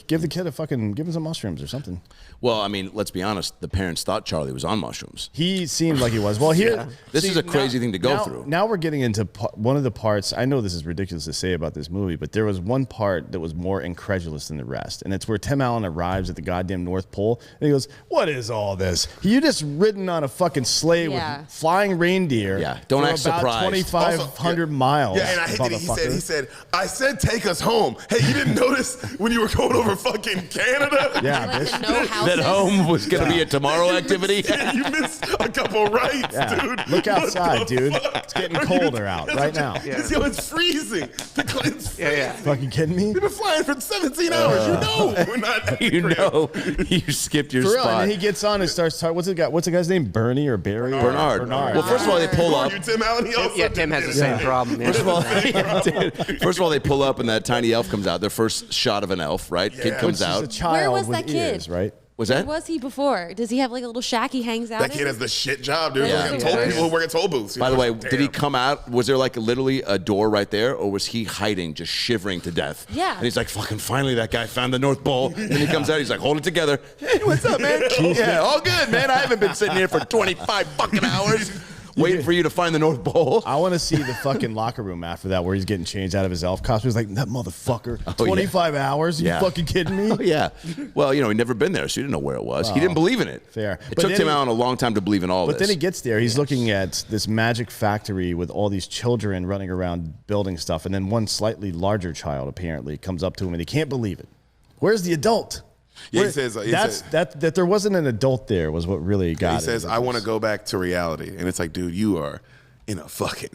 Give the kid a fucking, give him some mushrooms or something. Well, I mean, let's be honest. The parents thought Charlie was on mushrooms. He seemed like he was. Well, here, This is a crazy thing to go through. Now we're getting into one of the parts. I know this is ridiculous to say about this movie, but there was one part that was more incredulous than the rest, and it's where Tim Allen arrives at the goddamn North Pole, and he goes, "What is all this? You just ridden on a fucking sleigh Yeah. with flying reindeer? Yeah, don't for act about surprised. 2,500 miles. Yeah, and I hate that he motherfucker." said, I said take us home. Hey, you didn't notice when you were going over fucking Canada? Yeah, Like bitch. the no houses. That home was going to be a tomorrow activity. Yeah, you missed a couple rights, Yeah. dude. Look outside, What the dude. fuck? It's getting colder out right now. It's freezing. It's Yeah. Fucking kidding me? We've been flying for 17 hours. You know we're not. You know, you skipped your For real, and spot. then he gets on and starts talking. What's the guy's name? Bernie or Barry? Bernard. Bernard. Well, first of all, they pull up. You, Tim Allen, he also Yeah, Tim has the same problem. First of Yeah. all, first of all, they pull up and that tiny elf comes out. Their first shot of an elf, right? Kid Yeah. comes Which is a out. child Where was with that kid? ears, right? Was Where that? was he before? Does he have like a little shack he hangs out That in? kid has the shit job, dude. Yeah. Working toll, people who work at toll booths. By the way, Damn. did he come out? Was there like literally a door right there, or was he hiding, just shivering to death? Yeah. And he's like, "Fucking finally, that guy found the North Pole." And he comes out. He's like, "Hold it together." Hey, what's up, man? Yeah, all good, man. I haven't been sitting here for 25 fucking hours waiting for you to find the North Pole. I want to see the fucking locker room after that where he's getting changed out of his elf costume. He's like, that motherfucker. yeah. 25 hours? Yeah. You fucking kidding me? Oh yeah. Well, he'd never been there, so he didn't know where it was. He didn't believe in it. Fair. It But took then Tim he- Allen a long time to believe in all But this. then he gets there. He's looking at this magic factory with all these children running around building stuff. And then one slightly larger child apparently comes up to him and he can't believe it. Where's the adult? Yeah, he Where- says- he that's said- that there wasn't an adult there was what really got He it. says, I want to go back to reality. And it's like, dude, you are in a fucking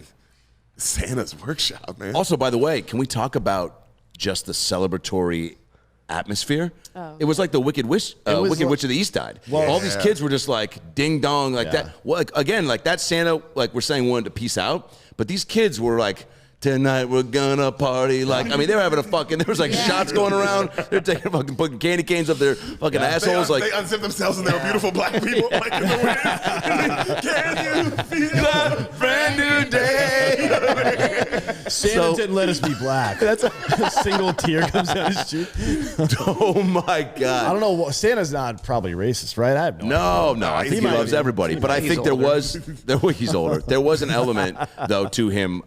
Santa's workshop, man. Also, by the way, can we talk about just the celebratory atmosphere? Oh. It was like the Wicked Witch, was Wicked like- Witch of the East died. Well- All these kids were just like ding dong, like Yeah. that. Well, like, again, like that Santa, like we're saying, wanted to peace out, but these kids were like, tonight we're gonna party. Like, I mean, they were having a fucking. There was like shots going around. They're taking fucking putting candy canes up their fucking assholes. They Like, unzip themselves and they were beautiful black people. Like in the wind. Can you feel a brand new day? Santa So- didn't let us be black. That's a single tear comes down his cheek. oh my god. I don't know. Santa's not probably racist, right? I have no idea. No, I think he might loves be. everybody. But I He's think there older. was he's older. There was an element though to him.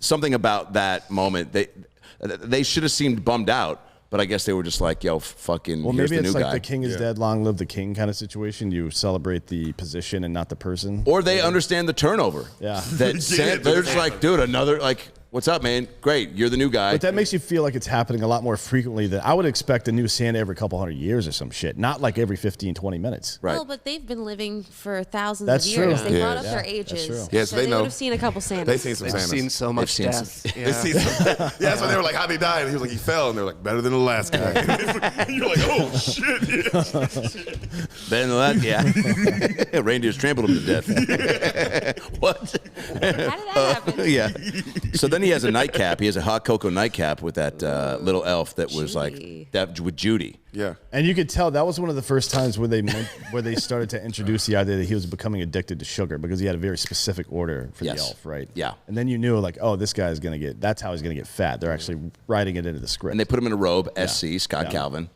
Something about that moment. They should have seemed bummed out, but I guess they were just like, "Yo, fucking." Well, here's maybe the it's new like guy. the king is dead, long live the king kind of situation. You celebrate the position and not the person. Or they understand the turnover. Yeah. That they're just like, dude, another like. What's up, man? Great, you're the new guy. But that makes you feel like it's happening a lot more frequently than I would expect a new Santa every couple hundred years or some shit. Not like every 15, 20 minutes. Right. Well, but they've been living for thousands That's of years. true. They Yeah. brought up Yeah, their that's ages. true. Yes, so they they know. would have seen a couple Santas. They've seen some They've Santas. seen so much seen death. some- Yeah. They've seen some, yeah, that's why they were like, how'd he die? And he was like, he fell. And they were like, better than the last guy. And you're like, oh, shit. Yeah. Better than that, yeah. Reindeers trampled him to death. What? How did that happen? Yeah. So then then he has a nightcap. He has a hot cocoa nightcap with that little elf that was like Judy. that with Judy. Yeah. And you could tell that was one of the first times where they started to introduce the idea that he was becoming addicted to sugar because he had a very specific order for the Yes. elf, right? Yeah. And then you knew like, oh, this guy's gonna get. That's how he's gonna get fat. They're actually writing it into the script. And they put him in a robe, SC, Scott Yeah. Calvin.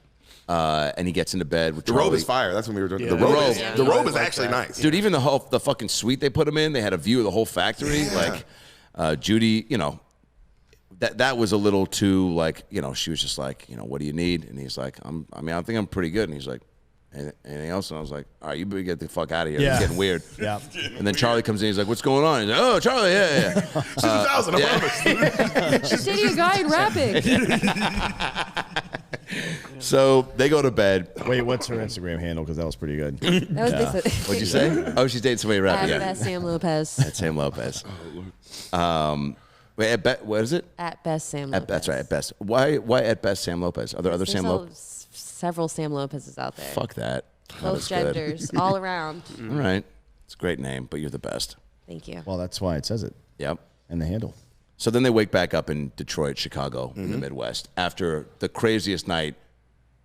And he gets into bed with The Charlie. robe is fire. That's when we were doing Yeah. the robe. robe. Is, Yeah. the robe I is like actually that. nice. Dude, even the fucking suite they put him in, they had a view of the whole factory. Yeah. Like, Judy, you know, that was a little too like, you know, she was just like, you know, what do you need? And he's like, I think I'm pretty good. And he's like, anything else? And I was like, all right, you better get the fuck out of here. Yeah. It's getting weird. Yeah. And then Charlie comes in. He's like, what's going on? He's like, oh, Charlie, yeah. She's 1,000. I promise. She's dating a guy in rapping. So they go to bed. Wait, what's her Instagram handle? Because that was pretty good. That was What'd you say? Oh, she's dating somebody rapping. At Yeah. Best Sam Lopez. At Sam Lopez. Wait, what is it? At Best Sam Lopez. That's right, at best. Why at best Sam Lopez? Are there other There's Sam Lopez? several Sam Lopez's out there. Fuck that. Not Both as good. genders, all around. All right. It's a great name, but you're the best. Thank you. Well, that's why it says it Yep. in the handle. So then they wake back up in Detroit, Chicago, in the Midwest after the craziest night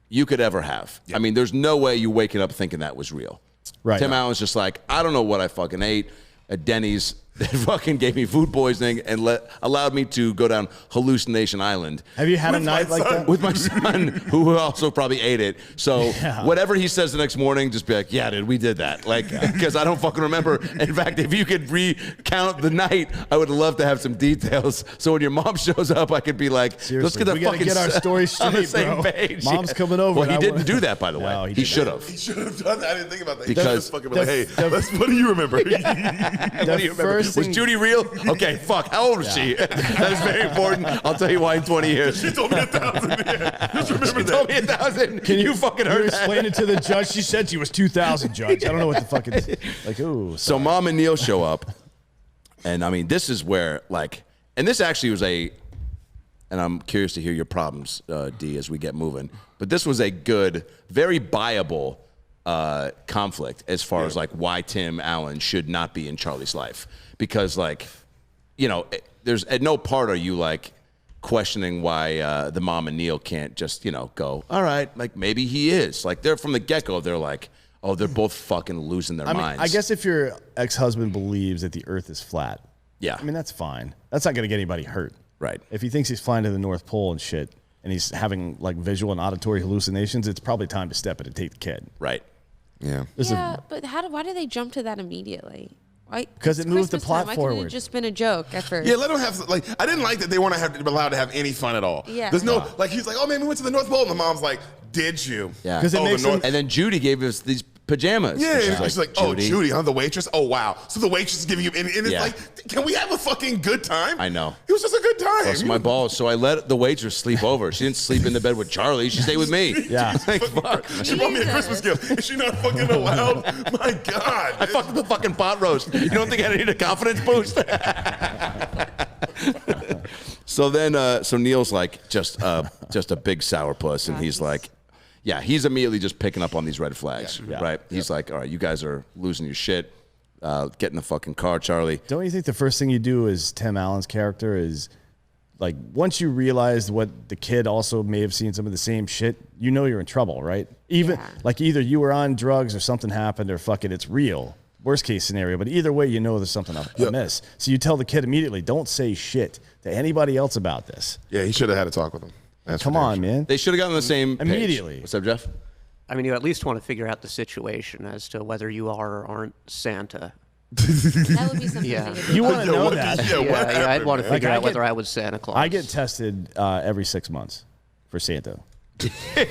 you could ever have. I mean, there's no way you waking up thinking that was real. Right. Tim Allen's just like, I don't know what I fucking ate at Denny's that fucking gave me food poisoning and allowed me to go down Hallucination Island. Have you had a With my night like son. that? With my son, who also probably ate it. So Yeah. whatever he says the next morning, just be like, yeah, dude, we did that. Like, because I don't fucking remember. In fact, if you could recount the night, I would love to have some details. So when your mom shows up, I could be like, let's Seriously, get the we gotta fucking get our story on the straight, same bro. page. Mom's coming over Well, and he I didn't wanna- do that, by the way. No, he he didn't. should have. He should have done that. I didn't think about that. He Because- should just fucking be like, hey, the- what do you remember? What do you remember? first Was thing- Judy real? Okay, fuck. How old was she? That is very important. I'll tell you why in 20 years. She told me 1,000. Yeah. Just remember She that. told me 1,000. Can you fucking You heard that? explained it to the judge. She said she was 2,000, judge. I don't know what the fuck it is. Like, ooh. So Mom and Neil show up, and I mean, this is where like, and this actually was and I'm curious to hear your problems, D, as we get moving. But this was a good, very viable conflict as far as like why Tim Allen should not be in Charlie's life, because like, you know, there's at no part are you like questioning why the mom and Neil can't just, you know, go, all right, like maybe he is. Like they're from the get-go, they're like, oh, they're both fucking losing their I mean, minds. I guess if your ex-husband believes that the earth is flat, Yeah. I mean, that's fine. That's not going to get anybody hurt. Right. If he thinks he's flying to the North Pole and shit, and he's having like visual and auditory hallucinations, it's probably time to step in and take the kid. Right. Yeah. Yeah, but why do they jump to that immediately? Why? 'Cause it It's moves the Christmas plot time. Why couldn't forward. it just been a joke at first? Yeah, let them have like. I didn't like that they weren't allowed to have any fun at all. Yeah. There's no like. He's like, oh man, we went to the North Pole, and the mom's like, did you? Yeah. 'Cause it Oh, makes the North. them- And then Judy gave us these pajamas. Yeah, And she's like, oh, Judy, huh? The waitress? Oh, wow. So the waitress is giving you, and it's Yeah. like, can we have a fucking good time? I know. It was just a good time. Bust my balls. So I let the waitress sleep over. She didn't sleep in the bed with Charlie. She stayed with me. Yeah. Like, fuck. She bought me a Christmas gift. Is she not fucking allowed? My God. I fucked the fucking pot roast. You don't think I need a confidence boost? So then, so Neil's like just a big sourpuss, and he's like, yeah, he's immediately just picking up on these red flags, right? He's like, all right, you guys are losing your shit. Get in the fucking car, Charlie. Don't you think the first thing you do as Tim Allen's character is like once you realize what the kid also may have seen some of the same shit, you know you're in trouble, right? Even Yeah. like either you were on drugs or something happened or fucking it's real. Worst case scenario, but either way, you know there's something amiss. So you tell the kid immediately, don't say shit to anybody else about this. Yeah, he should have had a talk with him. That's Come for damn on, sure. man. They should have gotten on the same page. Immediately. What's up, Jeff? I mean, you at least want to figure out the situation as to whether you are or aren't Santa. That would be something Yeah. to think about. You want to Yo, know what that. did- yeah, what Yeah, I'd happened, want to man? figure Like, I out whether get- I was Santa Claus. I get tested every 6 months for Santa.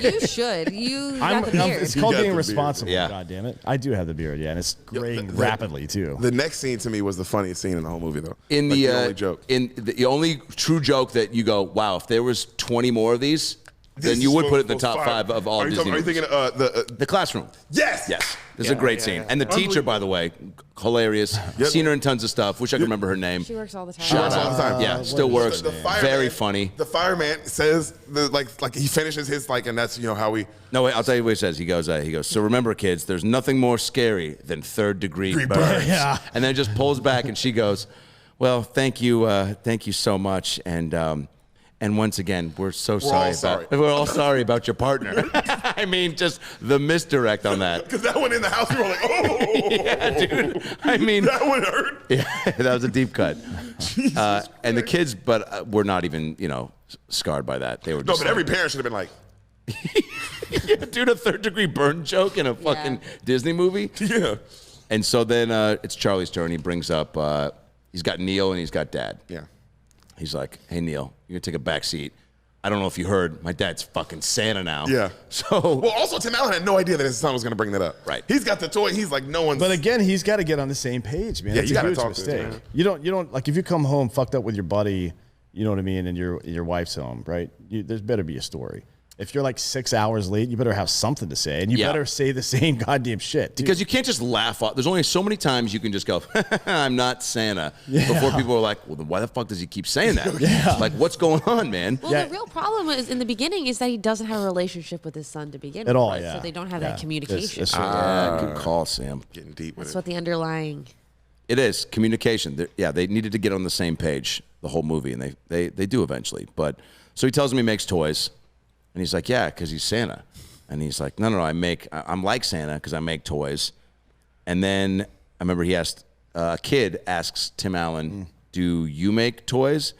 You should. You got the beard. It's You called got being the beard. responsible. Yeah. God damn it. I do have the beard, yeah, and it's graying the- rapidly too. The next scene to me was the funniest scene in the whole movie, though. In Like, the only joke. in the only true joke that you go, wow, if there was 20 more of these, then This you would was- put it in the was top fire. five of all Are you Disney talking- Are you movies. thinking The classroom. yes? Yes, this is a great scene, and the teacher, by the way, hilarious. Yep. Seen her in tons of stuff. Wish I could remember her name. She works all the time. Shout works all out. the time. Yeah, still what works. is The fireman- Very funny. The fireman says like he finishes his like, and that's how we. No, wait, I'll tell you what he says. He goes, so remember, kids, there's nothing more scary than third-degree burns. Yeah. And then just pulls back, and she goes, Well, thank you so much, and once again, we're we're all sorry about your partner. I mean, just the misdirect on that. Because that one in the house, we were like, oh, yeah, dude. I mean, that one hurt. Yeah, that was a deep cut. And the kids, but were not even, scarred by that. They were just but every parent should have been like, dude, a third-degree burn joke in a fucking Disney movie. yeah. And so then it's Charlie's turn. He brings up, he's got Neil and he's got Dad. Yeah. He's like, hey, Neil, you're going to take a back seat. I don't know if you heard, my dad's fucking Santa now. Yeah. So. Well, also, Tim Allen had no idea that his son was going to bring that up. Right. He's got the toy. He's like, no one's. But again, he's got to get on the same page, man. Yeah, That's you a gotta huge talk to him, mistake. man. You don't like if you come home fucked up with your buddy, you know what I mean, and your wife's home, right? There's better be a story. If you're like 6 hours late, you better have something to say, and you better say the same goddamn shit. Too. Because you can't just laugh off. There's only so many times you can just go, I'm not Santa, before people are like, well, then why the fuck does he keep saying that? Like, what's going on, man? Well, the real problem is in the beginning is that he doesn't have a relationship with his son to begin with. At all, right? yeah. So they don't have that communication. Good call, Sam. Getting deep with That's it. what the underlying. It is communication. They needed to get on the same page the whole movie, and they do eventually. But so he tells him he makes toys, and he's like, yeah, because he's Santa. And he's like, no, I'm like Santa because I make toys. And then I remember he asked, a kid asks Tim Allen, do you make toys?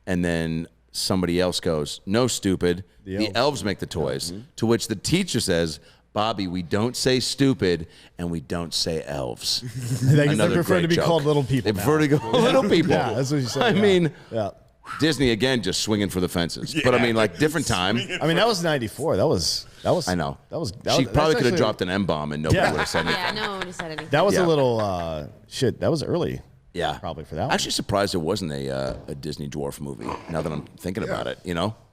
And then somebody else goes, no, stupid. The elves make the toys. To which the teacher says, Bobby, we don't say stupid and we don't say elves. They prefer to be called little people. They prefer to go little people. Yeah, that's what you said. I mean, yeah. Disney again, just swinging for the fences. But I mean, like different time. I mean, that was '94. That was. I know. She probably could have dropped an M-bomb and nobody would have said anything. Yeah, no one would have said anything. That was a little shit. That was early. Yeah, probably for that one. Actually, surprised there wasn't a Disney dwarf movie. Now that I'm thinking about it,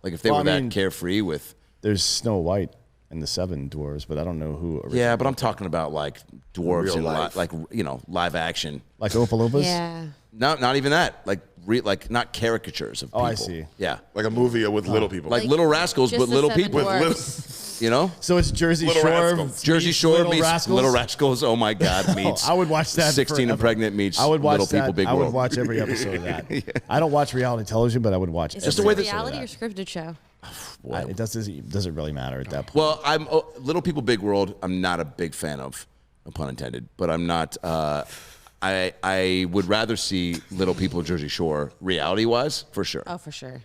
like if they were that carefree with. There's Snow White and the Seven Dwarves, but I don't know who. Yeah, but I'm talking about like dwarves Real in life. live action. Like Oompa Loompas. Yeah. No, not even that. Like not caricatures of people. Oh, I see. Yeah, Like a movie with little people. like Little Rascals, just but the little seven people. dwarfs. So it's Jersey Little Shore. Rascals. Jersey Shore Little meets Rascals? Little Rascals. Oh my God, meets. I would watch that. 16 and forever. Pregnant meets I would watch Little that. People, Big I World. would watch every episode of that. I don't watch reality television, but I would watch. Is Just it the way a that- reality or scripted show? It doesn't really matter at that point. Well, Little People, Big World. I'm not a big fan of, no pun intended. But I'm not. I would rather see Little People, Jersey Shore, reality-wise, for sure. Oh, for sure.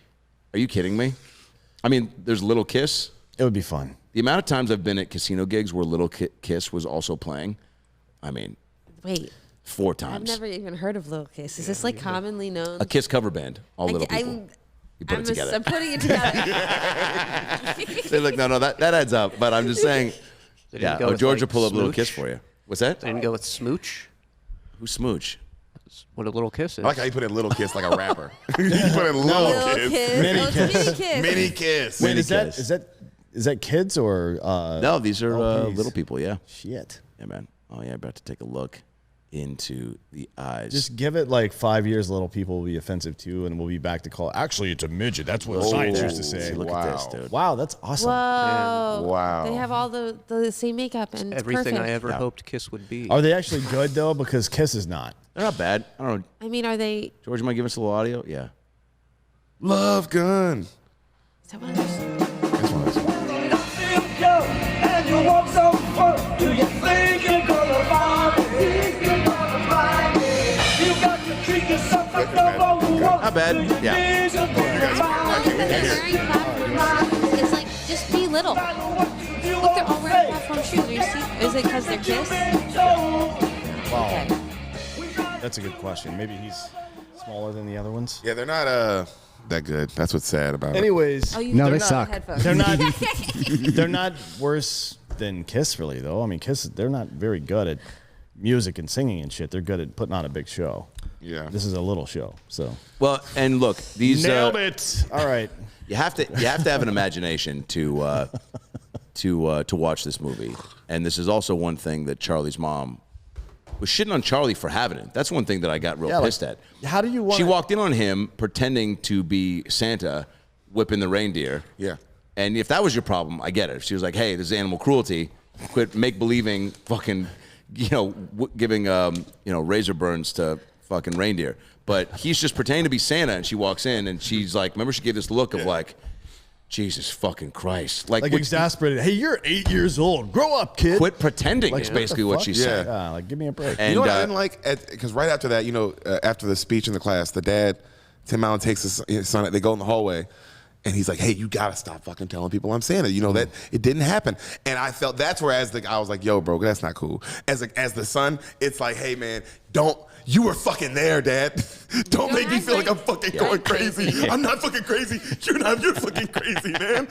Are you kidding me? I mean, there's Little Kiss. It would be fun. The amount of times I've been at casino gigs where Little Kiss was also playing, I mean, Wait, 4 I've times. never even heard of Lil Kiss. Is this like commonly known? A Kiss cover band, all Little People. You put it together. I'm putting it together. They're like, no, that adds up. But I'm just saying, They yeah. didn't go with, George will like, pull up Little Smooch? Kiss for you. What's that? They didn't go with Smooch. Who's Smooch? What a little kiss is. I like how you put in Little Kiss like a rapper. You put in Little Lil Kiss. Kiss. Mini Oh, it's Kiss. Mini Kiss. Mini Kiss. Wait, Kiss. is that kids or? No, these are LPs? Little People. Yeah. Shit. Yeah, man. Oh yeah, about to take a look into the eyes. Just give it like 5 years. Little people will be offensive too, and we'll be back to call. Actually, it's a midget. That's what science used to say. Look at this, dude. Wow, that's awesome. Whoa. Wow. They have all the same makeup and it's Everything perfect. I ever hoped Kiss would be. Are they actually good though? Because Kiss is not. They're not bad. I don't know. I mean, are they? George, you might give us a little audio? Yeah. Love gun. Is that what I'm- This one is. And you walk so far, do you think you're gonna find me? You got to treat yourself like no one. Not bad. Yeah. They're wearing platform shoes. It's like just be little. Look, they're all wearing platform shoes. Are you see? Is it because they're Kiss? Wow, Okay. that's a good question. Maybe he's smaller than the other ones. Yeah, they're not that good. That's what's sad about it. Anyways, Oh, you No, they're they not suck. headphones. they're not. They're not worse than Kiss, really. Though I mean, Kiss. They're not very good at music and singing and shit. They're good at putting on a big show. Yeah. This is a little show, so Well, and look, these it. All right. you have to have an imagination to watch this movie. And this is also one thing that Charlie's mom was shitting on Charlie for having it. That's one thing that I got real Yeah, like, pissed at. how do you want? She walked in on him pretending to be Santa, whipping the reindeer. Yeah. And if that was your problem, I get it. If she was like, "Hey, this is animal cruelty. Quit make believing fucking, giving razor burns to fucking reindeer. But he's just pretending to be Santa, and she walks in, and she's like, remember she gave this look of like, Jesus fucking Christ. Like exasperated. Hey, you're 8 years old. Grow up, kid. Quit pretending is basically what she said. Yeah, like, give me a break. And, You know what I didn't like? Because right after that, after the speech in the class, the dad, Tim Allen takes his son, they go in the hallway, and he's like, hey, you got to stop fucking telling people I'm Santa. That it didn't happen. And I felt that's where I was like, yo, bro, that's not cool. As the son, it's like, hey, man, you were fucking there, Dad. Don't make me feel like I'm fucking going crazy. I'm not fucking crazy. You're fucking crazy, man.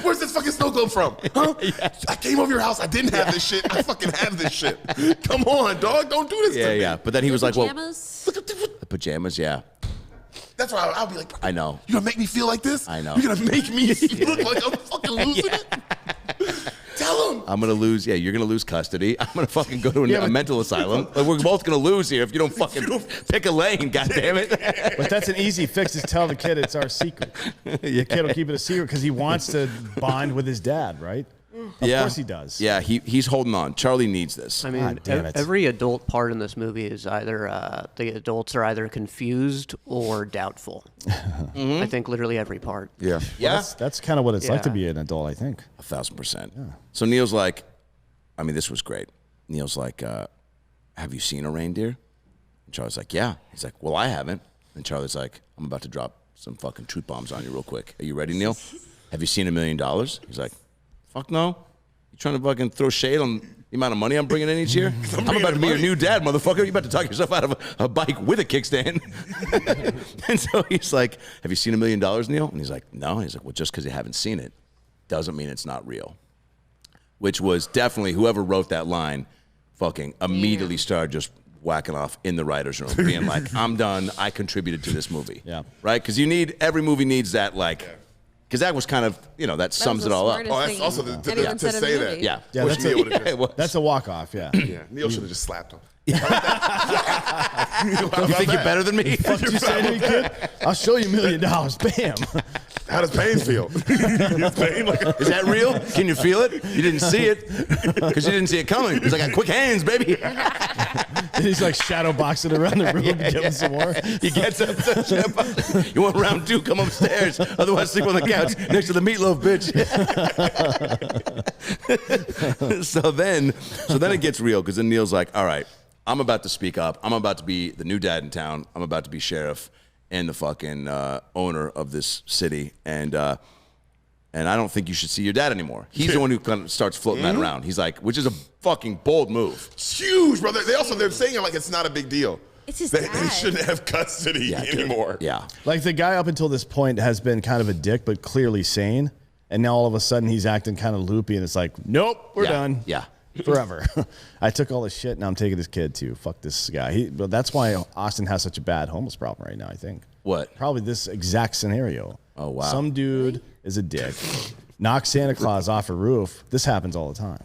Where's this fucking snow globe from? Huh? I came over your house. I didn't have this shit. I fucking have this shit. Come on, dog. Don't do this to me. Yeah. But then he was like, pajamas? well, the pajamas, yeah. That's why I'll be like, I know. You're gonna make me feel like this? I know. You're gonna make me look like I'm fucking losing it? Tell him. I'm gonna lose. Yeah, you're gonna lose custody. I'm gonna fucking go to a mental asylum. Like, we're both gonna lose here if you don't fucking pick a lane. God damn it! But that's an easy fix. Is tell the kid it's our secret. The kid will keep it a secret because he wants to bond with his dad, right? Of course he does. Yeah, he's holding on. Charlie needs this. I mean, God damn it. every adult part in this movie is either the adults are either confused or doubtful. I think literally every part. Yeah. Yeah, That's kind of what it's like to Yeah. be an adult, I think. 1,000%. So Neil's like, I mean, this was great. Neil's like, have you seen a reindeer? And Charlie's like, yeah. He's like, well, I haven't. And Charlie's like, I'm about to drop some fucking truth bombs on you real quick. Are you ready, Neil? Have you seen $1 million? He's like, fuck no. You trying to fucking throw shade on the amount of money I'm bringing in each year? I'm about to be your new dad, motherfucker. You about to talk yourself out of a bike with a kickstand. And so he's like, have you seen $1 million, Neil? And he's like, no. And he's like, well, just because you haven't seen it doesn't mean it's not real. Which was definitely, whoever wrote that line fucking immediately started just whacking off in the writer's room, being like, I'm done. I contributed to this movie. Yeah. Right? Because every movie needs that, like, because that was kind of, that sums it all up. Oh, that's also to say that. Yeah. Yeah, Which that's Neil would have it was. That's a walk-off, yeah. Yeah, Neil should have just slapped him. You think you're better than me? Fuck you say to me, kid? I'll show you $1 million. Bam. How does pain feel? Is pain like Is that real? Can you feel it? You didn't see it because you didn't see it coming. He's like, I got quick hands, baby. And he's like shadow boxing around the room to give him some more. He gets up. You want round 2? Come upstairs. Otherwise, sleep on the couch next to the meatloaf, bitch. So then it gets real because then Neil's like, all right, I'm about to speak up. I'm about to be the new dad in town. I'm about to be sheriff and the fucking owner of this city. And I don't think you should see your dad anymore. He's the one who kind of starts floating that around. He's like, which is a fucking bold move. It's huge, brother. They're saying it like it's not a big deal. It's his They dad. shouldn't have custody Dude. anymore. Yeah. Like the guy up until this point has been kind of a dick, but clearly sane. And now all of a sudden he's acting kind of loopy and it's like, nope, we're done. Yeah. Forever. I took all this shit and I'm taking this kid too. Fuck this guy. But that's why Austin has such a bad homeless problem right now, I think. What? Probably this exact scenario. Oh, wow. Some dude is a dick. Knocks Santa Claus off a roof. This happens all the time.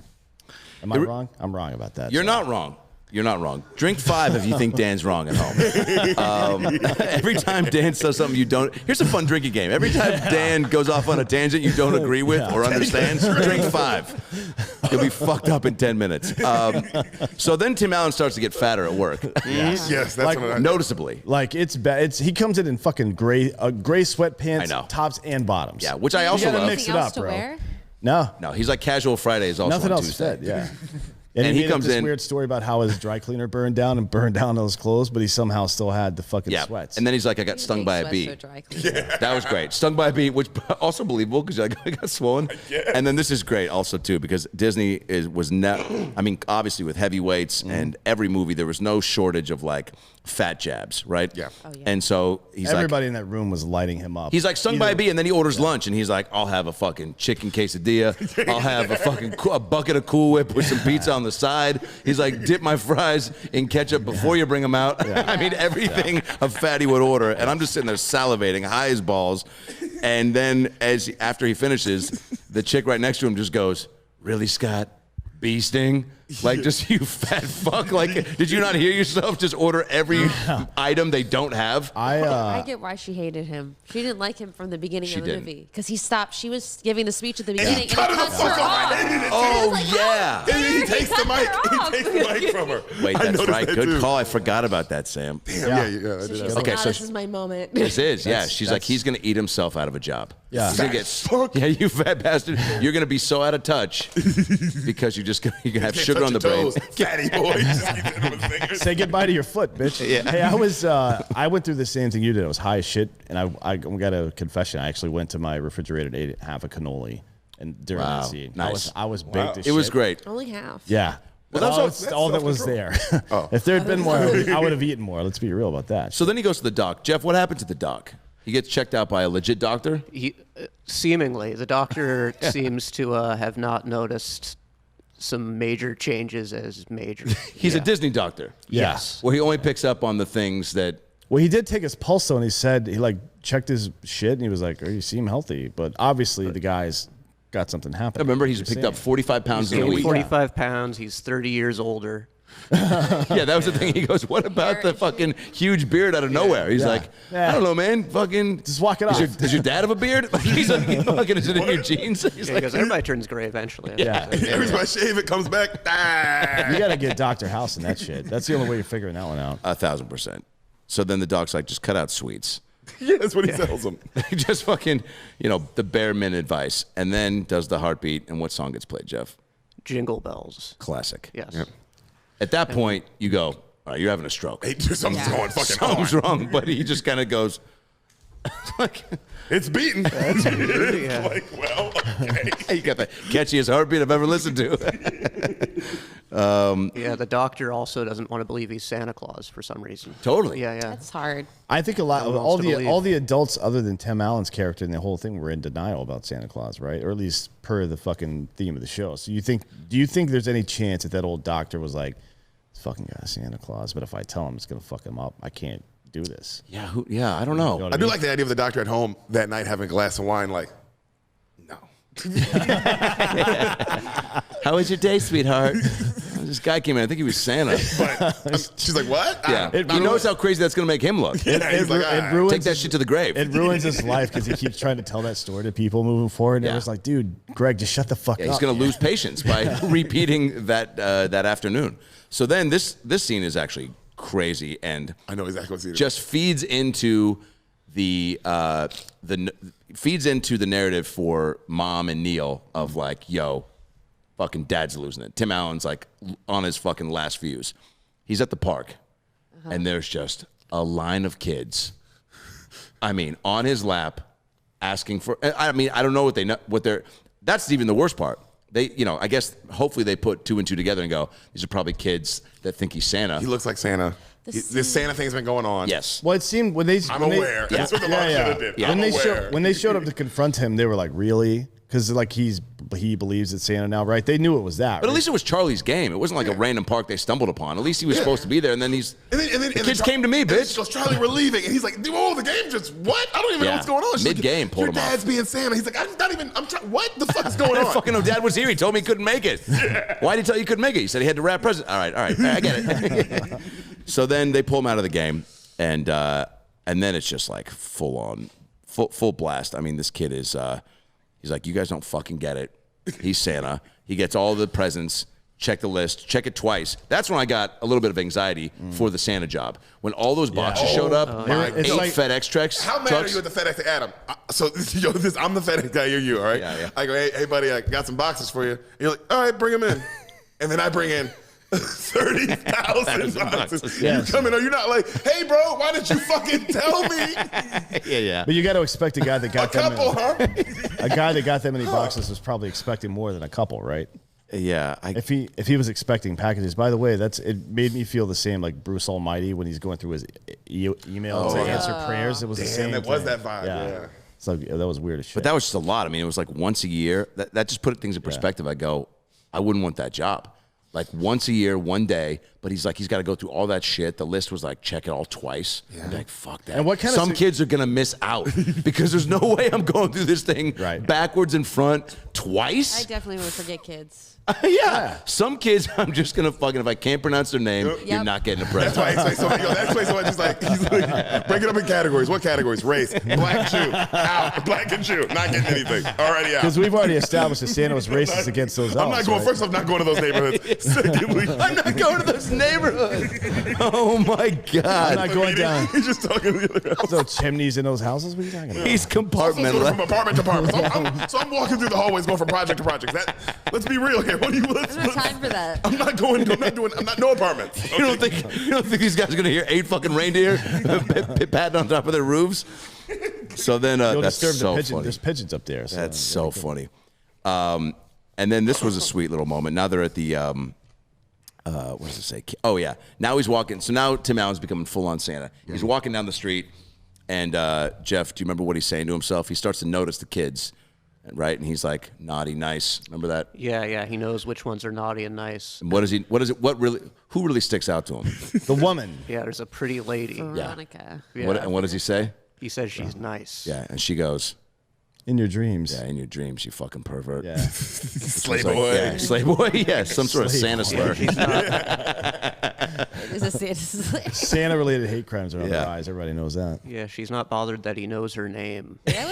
Am I wrong? I'm wrong about that. You're not wrong. You're not wrong. Drink 5 if you think Dan's wrong at home. Every time Dan says something you don't... Here's a fun drinking game. Every time Dan goes off on a tangent you don't agree with or understands, drink 5. You'll be fucked up in 10 minutes. So then Tim Allen starts to get fatter at work. Yes, that's Like, what I Noticeably. Like it's bad. He comes in fucking gray sweatpants, I know. tops and bottoms. Yeah, which I You also gotta love. mix it Anything else up, to bro. wear? No, No, he's like casual Fridays also nothing on else Tuesday. fit. Yeah. And he made up comes this in- weird story about how his dry cleaner burned down those clothes, but he somehow still had the fucking Yeah. sweats. And then he's like, I got stung by a bee. That was great. Stung by a bee, which also believable because I got swollen. And then this is great also too because Disney was I mean, obviously with heavyweights and every movie there was no shortage of like fat jabs, right? Yeah. Oh, yeah. And so he's everybody in that room was lighting him up. He's like stung by a bee, and then he orders lunch, and he's like, "I'll have a fucking chicken quesadilla. I'll have a fucking a bucket of Cool Whip with some pizza on the side." He's like, "Dip my fries in ketchup before you bring them out." I mean, everything a fatty would order, and I'm just sitting there salivating, high as balls. And then after he finishes, the chick right next to him just goes, "Really, Scott? Bee sting?" Like, just you fat fuck. Like, did you not hear yourself just order every item they don't have? I get why she hated him. She didn't like him from the beginning of the didn't. movie because he stopped. She was giving the speech at the beginning and he cut her the cuts fuck her off. off. I hated it. Oh, yeah. And he takes the mic. her off. He takes the mic from her. Wait, I that's noticed right. that Good too. call. I forgot about that, Sam. Damn, Yeah. I did So that. she's like, Okay, oh, so this is my moment. This is, yeah. That's- She's like, he's going to eat himself out of a job. Yeah. He's gonna get, yeah, you fat bastard. You're going to be so out of touch because you're going to have sugar on the brain. Fatty boy. Just keep hitting him with fingers. Say goodbye to your foot, bitch. Hey, I went through the same thing you did. I was high as shit, and I got a confession. I actually went to my refrigerator and ate half a cannoli, and during Wow. that scene, Nice. I was baked as shit. It was great. Only half. Yeah. Well, That's all that was there. If there had been more, I would have eaten more. Let's be real about that. So then he goes to the doc. Jeff, what happened to the doc? He gets checked out by a legit doctor? Seemingly, the doctor seems to have not noticed some major changes as major. He's a Disney doctor. Yes. Well, he only picks up on the things that. Well, he did take his pulse though, and he said he like checked his shit, and he was like, "Oh, you seem healthy," but obviously the guy's got something happening. Remember, he's You're picked up saying. 45 pounds in a Gained week. 45 pounds. He's 30 years older. Yeah, that was the thing. He goes, "What about the fucking huge beard out of nowhere?" He's Yeah. like, Yeah. "I don't know, man. Fucking Just walk it Does off." your dad have a beard?" Like, he's like, "Fucking, is it in your jeans?" He's Yeah, he like, goes, everybody turns gray eventually. Yeah. Every time I shave, it comes back. Ah. You got to get Dr. House in that shit. That's the only way you're figuring that one out. 1,000%. So then the doc's like, "Just cut out sweets." Yeah, that's what he tells him. Just fucking, the bare minute advice, and then does the heartbeat. And what song gets played, Jeff? Jingle bells. Classic. Yes. At that point, you go, "All right, you're having a stroke. Hey, something's going fucking Something's on. wrong." But he just kind of goes, like, It's beating. Yeah. Like, well, okay. "You got the catchiest heartbeat I've ever listened to." Yeah, the doctor also doesn't want to believe he's Santa Claus for some reason. Totally. Yeah, yeah. That's hard. I think a lot No of one wants to believe. all the adults other than Tim Allen's character in the whole thing were in denial about Santa Claus, right? Or at least per the fucking theme of the show. So do you think there's any chance that old doctor was like, "This fucking guy's Santa Claus, but if I tell him it's gonna fuck him up, I can't do this." Yeah, I don't know. You know what I do like the idea of the doctor at home that night having a glass of wine, like, no. How was your day, sweetheart? This guy came in. I think he was Santa. But she's like, what? Yeah. I don't He know. knows how crazy that's going to make him look. Yeah, he's like, ah. ruins Take that his- shit to the grave. It ruins his life because he keeps trying to tell that story to people moving forward. And Yeah. it was like, dude, Greg, just shut the fuck Yeah, up. he's going to lose patience by repeating that afternoon. So then this scene is actually crazy and I know exactly what's eating. just feeds into the narrative for Mom and Neil of like, yo, fucking dad's losing it. Tim Allen's like on his fucking last fuse. He's at the park, and there's just a line of kids. I mean, on his lap, asking for. I mean, I don't know what they're. That's even the worst part. They, I guess hopefully they put two and two together and go, these are probably kids that think he's Santa. He looks like Santa. This Santa thing's been going on. Yes. Well, it seemed when they. I'm when they- aware. That's what the mom should have did. Yeah. I'm When aware. when they showed up to confront him, they were like, "Really?" Because like he believes it's Santa now, right? They knew it was that. But at right? least it was Charlie's game. It wasn't like a random park they stumbled upon. At least he was supposed to be there, and then he's. And then kids came to me, and then bitch. She goes, Charlie, we're leaving. And he's like, oh, the game just, what? I don't even know Yeah. what's going on. She's like, Mid-game, pulled your him off. dad's being Santa. He's like, I'm trying, what the fuck is going I on? didn't fucking know Dad was here. He told me he couldn't make it. Why did he tell you he couldn't make it? He said he had to wrap presents. All right, I get it. So then they pull him out of the game, and then it's just like full blast. I mean, this kid is, he's like, you guys don't fucking get it. He's Santa. He gets all the presents. Check the list. Check it twice. That's when I got a little bit of anxiety for the Santa job. When all those boxes showed up, It's 8 like- FedEx trucks. How mad are you at the FedEx to Adam? So I'm the FedEx guy. You're you, all right? Yeah. I go, hey, buddy, I got some boxes for you. And you're like, all right, bring them in. And then I bring in 30,000 boxes. Yes. You come in, or you're not like, hey, bro, why didn't you fucking tell me? Yeah. But you got to expect a guy that A got them. couple, huh? A guy that got that many boxes was probably expecting more than a couple, right? Yeah. If he was expecting packages. By the way, it made me feel the same like Bruce Almighty when he's going through his email to answer prayers. It was the same. Damn, that was thing. that vibe. Yeah. So that was weird as shit. But that was just a lot. I mean, it was like once a year. That just put things in perspective. I go, I wouldn't want that job. Like once a year, one day. But he's like, he's got to go through all that shit. The list was like, check it all twice. Yeah. I'm like, fuck that. And what kind of Some kids are gonna miss out because there's no way I'm going through this thing Right. backwards and front twice. I definitely would forget kids. Yeah. Some kids, I'm just gonna fucking. If I can't pronounce their name, you're not getting a present. That's why he's so much like break it up in categories. What categories? Race, black Jew, out, black and Jew, not getting anything. Already out. Because we've already established that Santa was racist against those elves. I'm not going. Right? First, I'm not going to those neighborhoods. Secondly, I'm not going to those neighborhoods. Oh my God. I'm not going down. He's just talking to the other house. There's no chimneys in those houses. What are you talking about? He's From compartmentalized. apartment to apartment. So I'm walking through the hallways, going from project to project. Let's be real here. What do you? There's no time for that. I'm not going. No apartments. You don't think these guys are gonna hear 8 fucking reindeer patting on top of their roofs? So then You'll that's disturb so the pigeon. funny. There's pigeons up there. So That's so funny. And then this was a sweet little moment. Now they're at the what does it say? Oh yeah. Now he's walking. So now Tim Allen's becoming full on Santa. He's walking down the street, and Jeff, do you remember what he's saying to himself? He starts to notice the kids, right? And he's like, naughty, nice. Remember that? Yeah. He knows which ones are naughty and nice. And who really sticks out to him? the woman. Yeah, there's a pretty lady. Veronica. Yeah. What does he say? He says she's nice. Yeah, and she goes, In your dreams. yeah, in your dreams, you fucking pervert. Yeah. Slay It's like, boy. yeah, slay boy. Yeah, some sort of Slay Santa boy. slur. Is a Santa. Santa-related hate crimes are on the Yeah. rise. Everybody knows that. Yeah, she's not bothered that he knows her name. That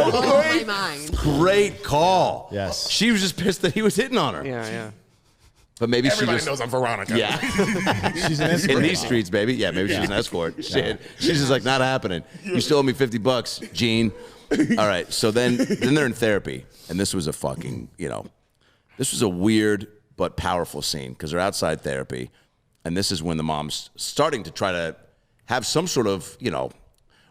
would blow my mind. Great call. Yes. She was just pissed that he was hitting on her. Yeah. But maybe Everybody she just knows I'm Veronica. Yeah. She's an In escort. these streets, baby. Yeah, maybe she's an escort. Shit. She's just like, not happening. You still owe me $50, Gene. All right. So then they're in therapy. And this was a fucking, this was a weird but powerful scene because they're outside therapy. And this is when the mom's starting to try to have some sort of,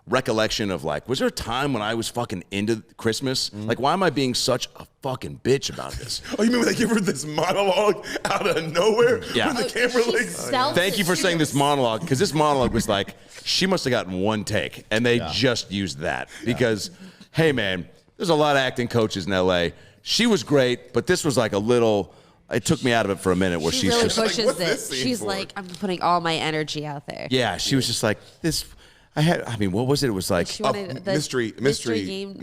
recollection of like, was there a time when I was fucking into Christmas? Like, why am I being such a fucking bitch about this? Oh, you mean when they give her this monologue out of nowhere? Yeah. When the camera like. Thank you for saying this monologue, because this monologue was like, she must have gotten one take, and they just used that. Because, hey, man, there's a lot of acting coaches in L.A. She was great, but this was like a little, it took me out of it for a minute where She she's really just, like, pushes what's it. this scene She's for? like, I'm putting all my energy out there. yeah, she was just like, this, what was it? It was like, She wanted the mystery game.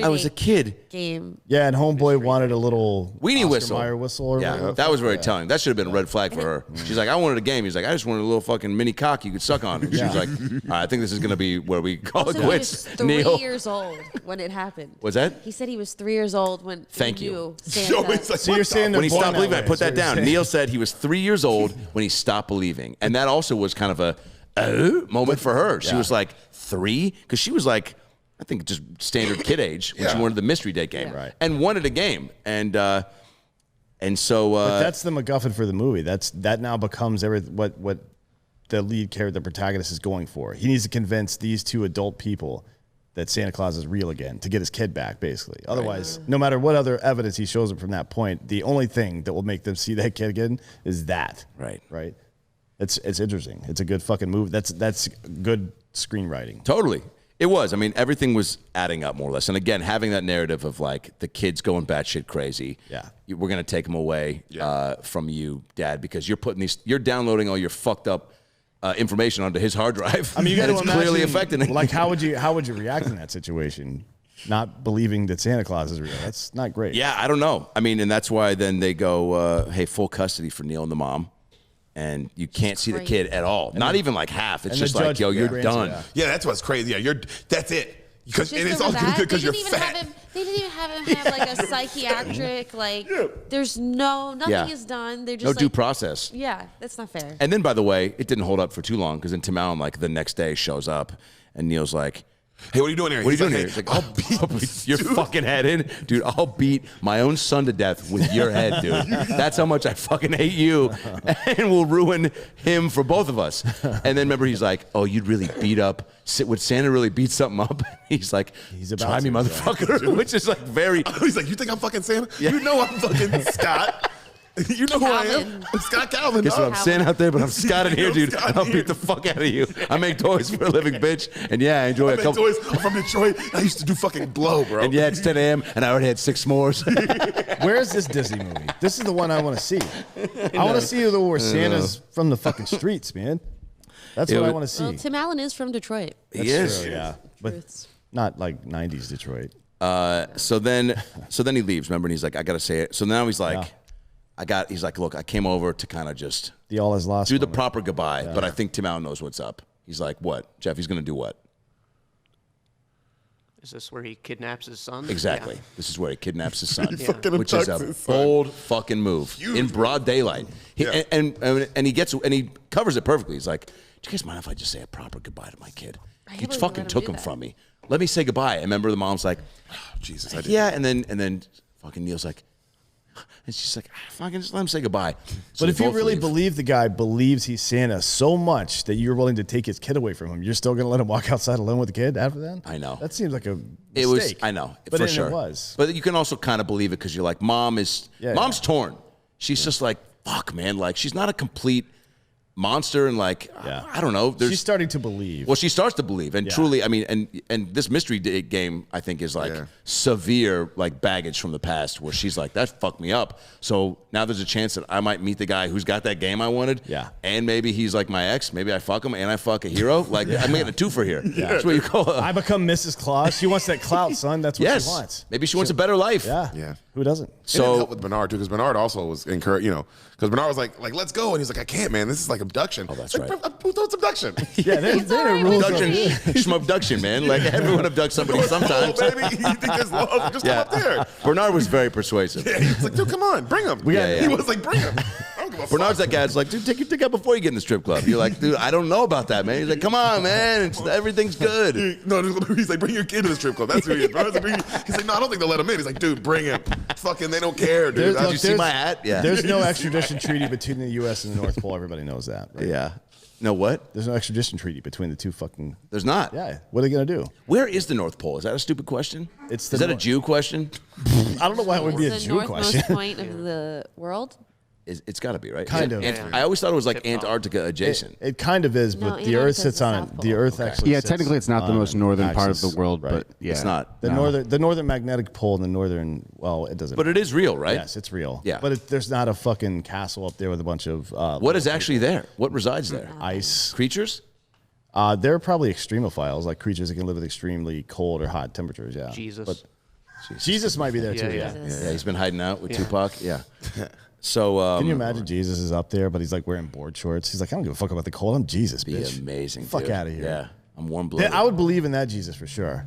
I was a kid. Game. Yeah, and Homeboy wanted a little Weenie Oscar whistle. Mayer whistle or Yeah, whatever. that was very telling. That should have been a red flag for her. She's like, I wanted a game. He's like, I just wanted a little fucking mini cock you could suck on. And she was like, all right, I think this is going to be where we call it So he was quits. 3 Neil. years old when it happened. Was that? He said he was 3 years old when Thank he you. knew So Santa. it's like, So you're what saying the- When he born stopped that believing, I way, put so that you're down. saying- Neil said he was 3 years old when he stopped believing. And that also was kind of a moment for her. She was like, 3? Because she was like, I think just standard kid age when she Yeah. wanted the mystery date game. Yeah. Right. And wanted a game. And so But that's the MacGuffin for the movie. That now becomes what the lead character, the protagonist, is going for. He needs to convince these two adult people that Santa Claus is real again to get his kid back, basically. Otherwise, no matter what other evidence he shows them from that point, the only thing that will make them see that kid again is that. Right. Right. It's interesting. It's a good fucking move. That's good screenwriting. Totally. It was. I mean, everything was adding up more or less. And again, having that narrative of like the kids going batshit crazy. Yeah. We're going to take them away from you, Dad, because you're downloading all your fucked up information onto his hard drive. I mean, you got and to it's clearly affecting him. Like, how would you react in that situation? Not believing that Santa Claus is real. That's not great. Yeah, I don't know. I mean, and that's why then they go, hey, full custody for Neil and the mom. And you can't see the kid at all. Not even like half. It's and just the like, judge yo, you're grants it, done. yeah. Yeah, that's what's crazy. Yeah, that's it. Because Just and it's over all that, because they you're didn't even fat. have him. They didn't even have him have like a psychiatric. There's nothing Yeah. is done. They're just No like, due process. Yeah, that's not fair. And then, by the way, it didn't hold up for too long because then Tim Allen, like the next day, shows up and Neil's like, Hey, what are you doing here? what are you He's doing like, here? hey, He's like, I'll beat your fucking head in. Dude, I'll beat my own son to death with your head, dude. That's how much I fucking hate you and will ruin him for both of us. And then remember, he's like, oh, you'd really beat up, would Santa really beat something up? He's like, He's about try me, to, motherfucker, which is like very... He's like, you think I'm fucking Santa? You know I'm fucking Scott. You know who I am? Calvin. I'm Scott Calvin. Guess what? I'm Santa out there, but I'm Scott in here, dude. Scott And I'll here. beat the fuck out of you. I make toys for a living, bitch. And yeah, I enjoy I a make couple... toys. I'm from Detroit. I used to do fucking blow, bro. And yeah, it's 10 a.m. and I already had 6 s'mores. Where is this Disney movie? This is the one I want to see. I want to see the where Santa's from the fucking streets, man. That's Yeah, what I but- want to see. Well, Tim Allen is from Detroit. He is. True, yeah, but Truths. not like '90s Detroit. So then he leaves, remember? And he's like, I got to say it. So now he's like, He's like, look, I came over to kind of just The all is lost. do the moment. proper goodbye, but I think Tim Allen knows what's up. He's like, what? Jeff, he's going to do what? Is this where he kidnaps his son? Exactly. Yeah. This is where he kidnaps his son, fucking which is abducts a his son. bold fucking move in broad daylight. And he covers it perfectly. He's like, do you guys mind if I just say a proper goodbye to my kid? He can't believe fucking you let him took do him that. from me. Let me say goodbye. And remember the mom's like, Jesus, I did. yeah, and then fucking Neil's like, and she's like, fucking just let him say goodbye. So But they if you both really leave. believe the guy believes he's Santa so much that you're willing to take his kid away from him, you're still going to let him walk outside alone with the kid after that? I know. That seems like a It mistake. was, I know, But for then sure. it was. But you can also kind of believe it because you're like, mom's Yeah. torn. She's just like, fuck, man. Like, she's not a complete monster. And like, Yeah. I don't know. She's starting to believe. Well, she starts to believe, and Yeah. truly, I mean, and this mystery game, I think, is like severe, like baggage from the past, where she's like, that fucked me up. So now there's a chance that I might meet the guy who's got that game I wanted. Yeah. And maybe he's like my ex. Maybe I fuck him and I fuck a hero. Like I'm getting a twofer here. That's what you call it. I become Mrs. Claus. She wants that clout, son. That's what Yes. she wants. Maybe she wants a better life. Yeah. Yeah. Who doesn't? It didn't So help with Bernard too, because Bernard also was encouraged, because Bernard was like, let's go, and he's like, I can't, man, this is like abduction. Oh, that's right. Who thought it's abduction? Yeah, they're alright rules. with abduction, me. schmabduction, man. Like everyone abducts somebody sometimes. Oh, baby, you think there's love? Just come up there. Bernard was very persuasive. Yeah, he was like, dude, come on, bring him. Yeah. He was like, bring him. I don't give a Bernard's fuck. that guy that's like, dude, take your dick out before you get in the strip club. You're like, dude, I don't know about that, man. He's like, come on, man. Everything's good. No, he's like, bring your kid to the strip club. That's who he is, bro. He's like, no, I don't think they'll let him in. He's like, dude, bring him. Fucking, they don't care, dude. Did you see my hat? Yeah. There's no extradition treaty between the U.S. and the North Pole. Everybody knows that. Right? Yeah. No, what? There's no extradition treaty between the two fucking. There's not. Yeah. What are they going to do? Where is the North Pole? Is that a stupid question? It's Is the that a Nor- Jew question? I don't know why it would be a the Jew northmost question. point of the world. It's got to be, right? Kind of. I always thought it was like Antarctica adjacent. It kind of is, No, but the Earth Antarctica's sits the on South it. Pole. The Earth actually. Yeah, sits technically it's not the on most an northern part of axis, the world, right. but yeah. It's not. The northern magnetic pole and the northern. Well, it doesn't. But it is real, right? Yes, it's real. Yeah. But there's not a fucking castle up there with a bunch of. What is actually there? What resides there? ice? Creatures? They're probably extremophiles, like creatures that can live at extremely cold or hot temperatures. Yeah. Jesus. But Jesus might be there too. Yeah. Yeah, he's been hiding out with Tupac. Yeah. So Can you imagine Jesus is up there, but he's like wearing board shorts? He's like, I don't give a fuck about the cold. I'm Jesus, be bitch. amazing. Fuck dude. out of here. Yeah. I'm warm Yeah, blooded. I would believe in that Jesus for sure.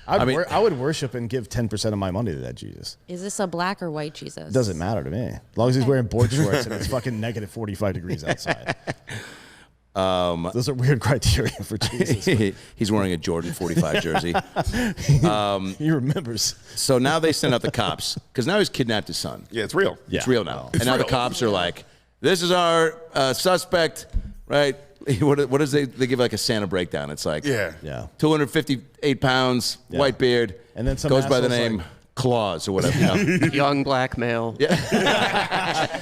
I mean- would worship and give 10% of my money to that Jesus. Is this a black or white Jesus? It doesn't matter to me. As long as he's wearing board shorts and it's fucking negative 45 degrees outside. Those are weird criteria for Jesus. He's wearing a Jordan 45 jersey. He remembers. So now they send out the cops because now he's kidnapped his son. Yeah, it's real. It's real now. And now the real. cops are like, this is our suspect, right? What is they give like a Santa breakdown? It's like Yeah. Yeah. 258 pounds, white beard, And then some goes by the asshole's name like- Claus or whatever. You know? Young black male.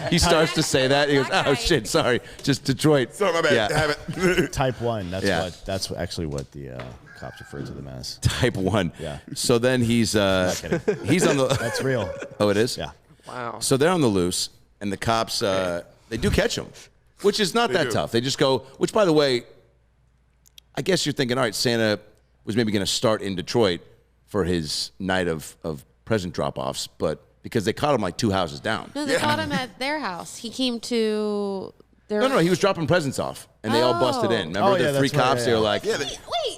He starts to say that. He goes, oh shit, sorry, just Detroit. Sorry, my bad. Yeah. Have it. Type 1. Yeah. That's actually what the cops refer to them as. Type 1. Yeah. So then he's on the. That's real. Oh, it is. Yeah. Wow. So they're on the loose, and the cops they do catch him, which is not that do. tough. They just go. Which, by the way, I guess you're thinking, all right, Santa was maybe going to start in Detroit for his night of present drop-offs, but because they caught him like 2 houses down. No, they caught him at their house. He came to their. No, he was dropping presents off, and they all busted in. Remember Oh, the yeah, three that's right, cops? yeah, They were yeah. like, Wait.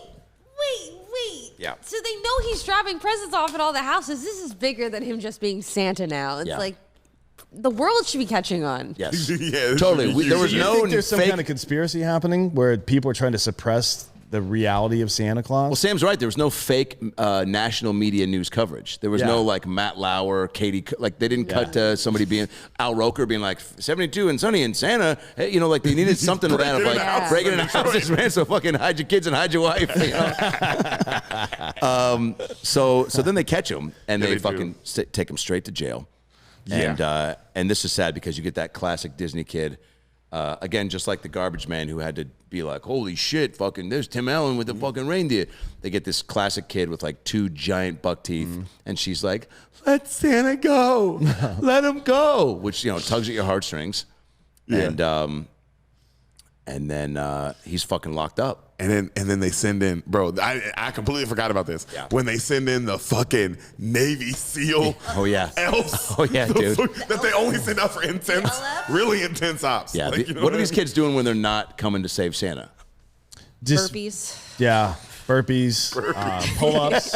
Yeah. So they know he's dropping presents off at all the houses. This is bigger than him just being Santa now. It's Yeah. like the world should be catching on. yes, Yeah, totally. There was Do you no think there's some fake. kind of conspiracy happening where people are trying to suppress the reality of Santa Claus? Well, Sam's right. There was no fake national media news coverage. There was Yeah. no like Matt Lauer, Katie. Like they didn't cut to somebody being Al Roker being like 72 and sunny and Santa. Hey, you know, like they needed something to that of like Yeah. breaking into houses, man. So fucking hide your kids and hide your wife. You know? So then they catch him and they they do. fucking take him straight to jail. And this is sad because you get that classic Disney kid. Again, just like the garbage man who had to be like, holy shit, fucking, there's Tim Allen with the fucking reindeer. They get this classic kid with like 2 giant buck teeth, and she's like, let Santa go. Let him go. Which, you know, tugs at your heartstrings. And and then he's fucking locked up. And then they send in, bro. I completely forgot about this. Yeah. When they send in the fucking Navy SEAL. Oh yeah. Elves. Oh yeah, dude. That they only send out for intense, really intense ops. Yeah. Like, you know what are these kids doing when they're not coming to save Santa? Just, Burpees. Yeah, burpees. Pull-ups.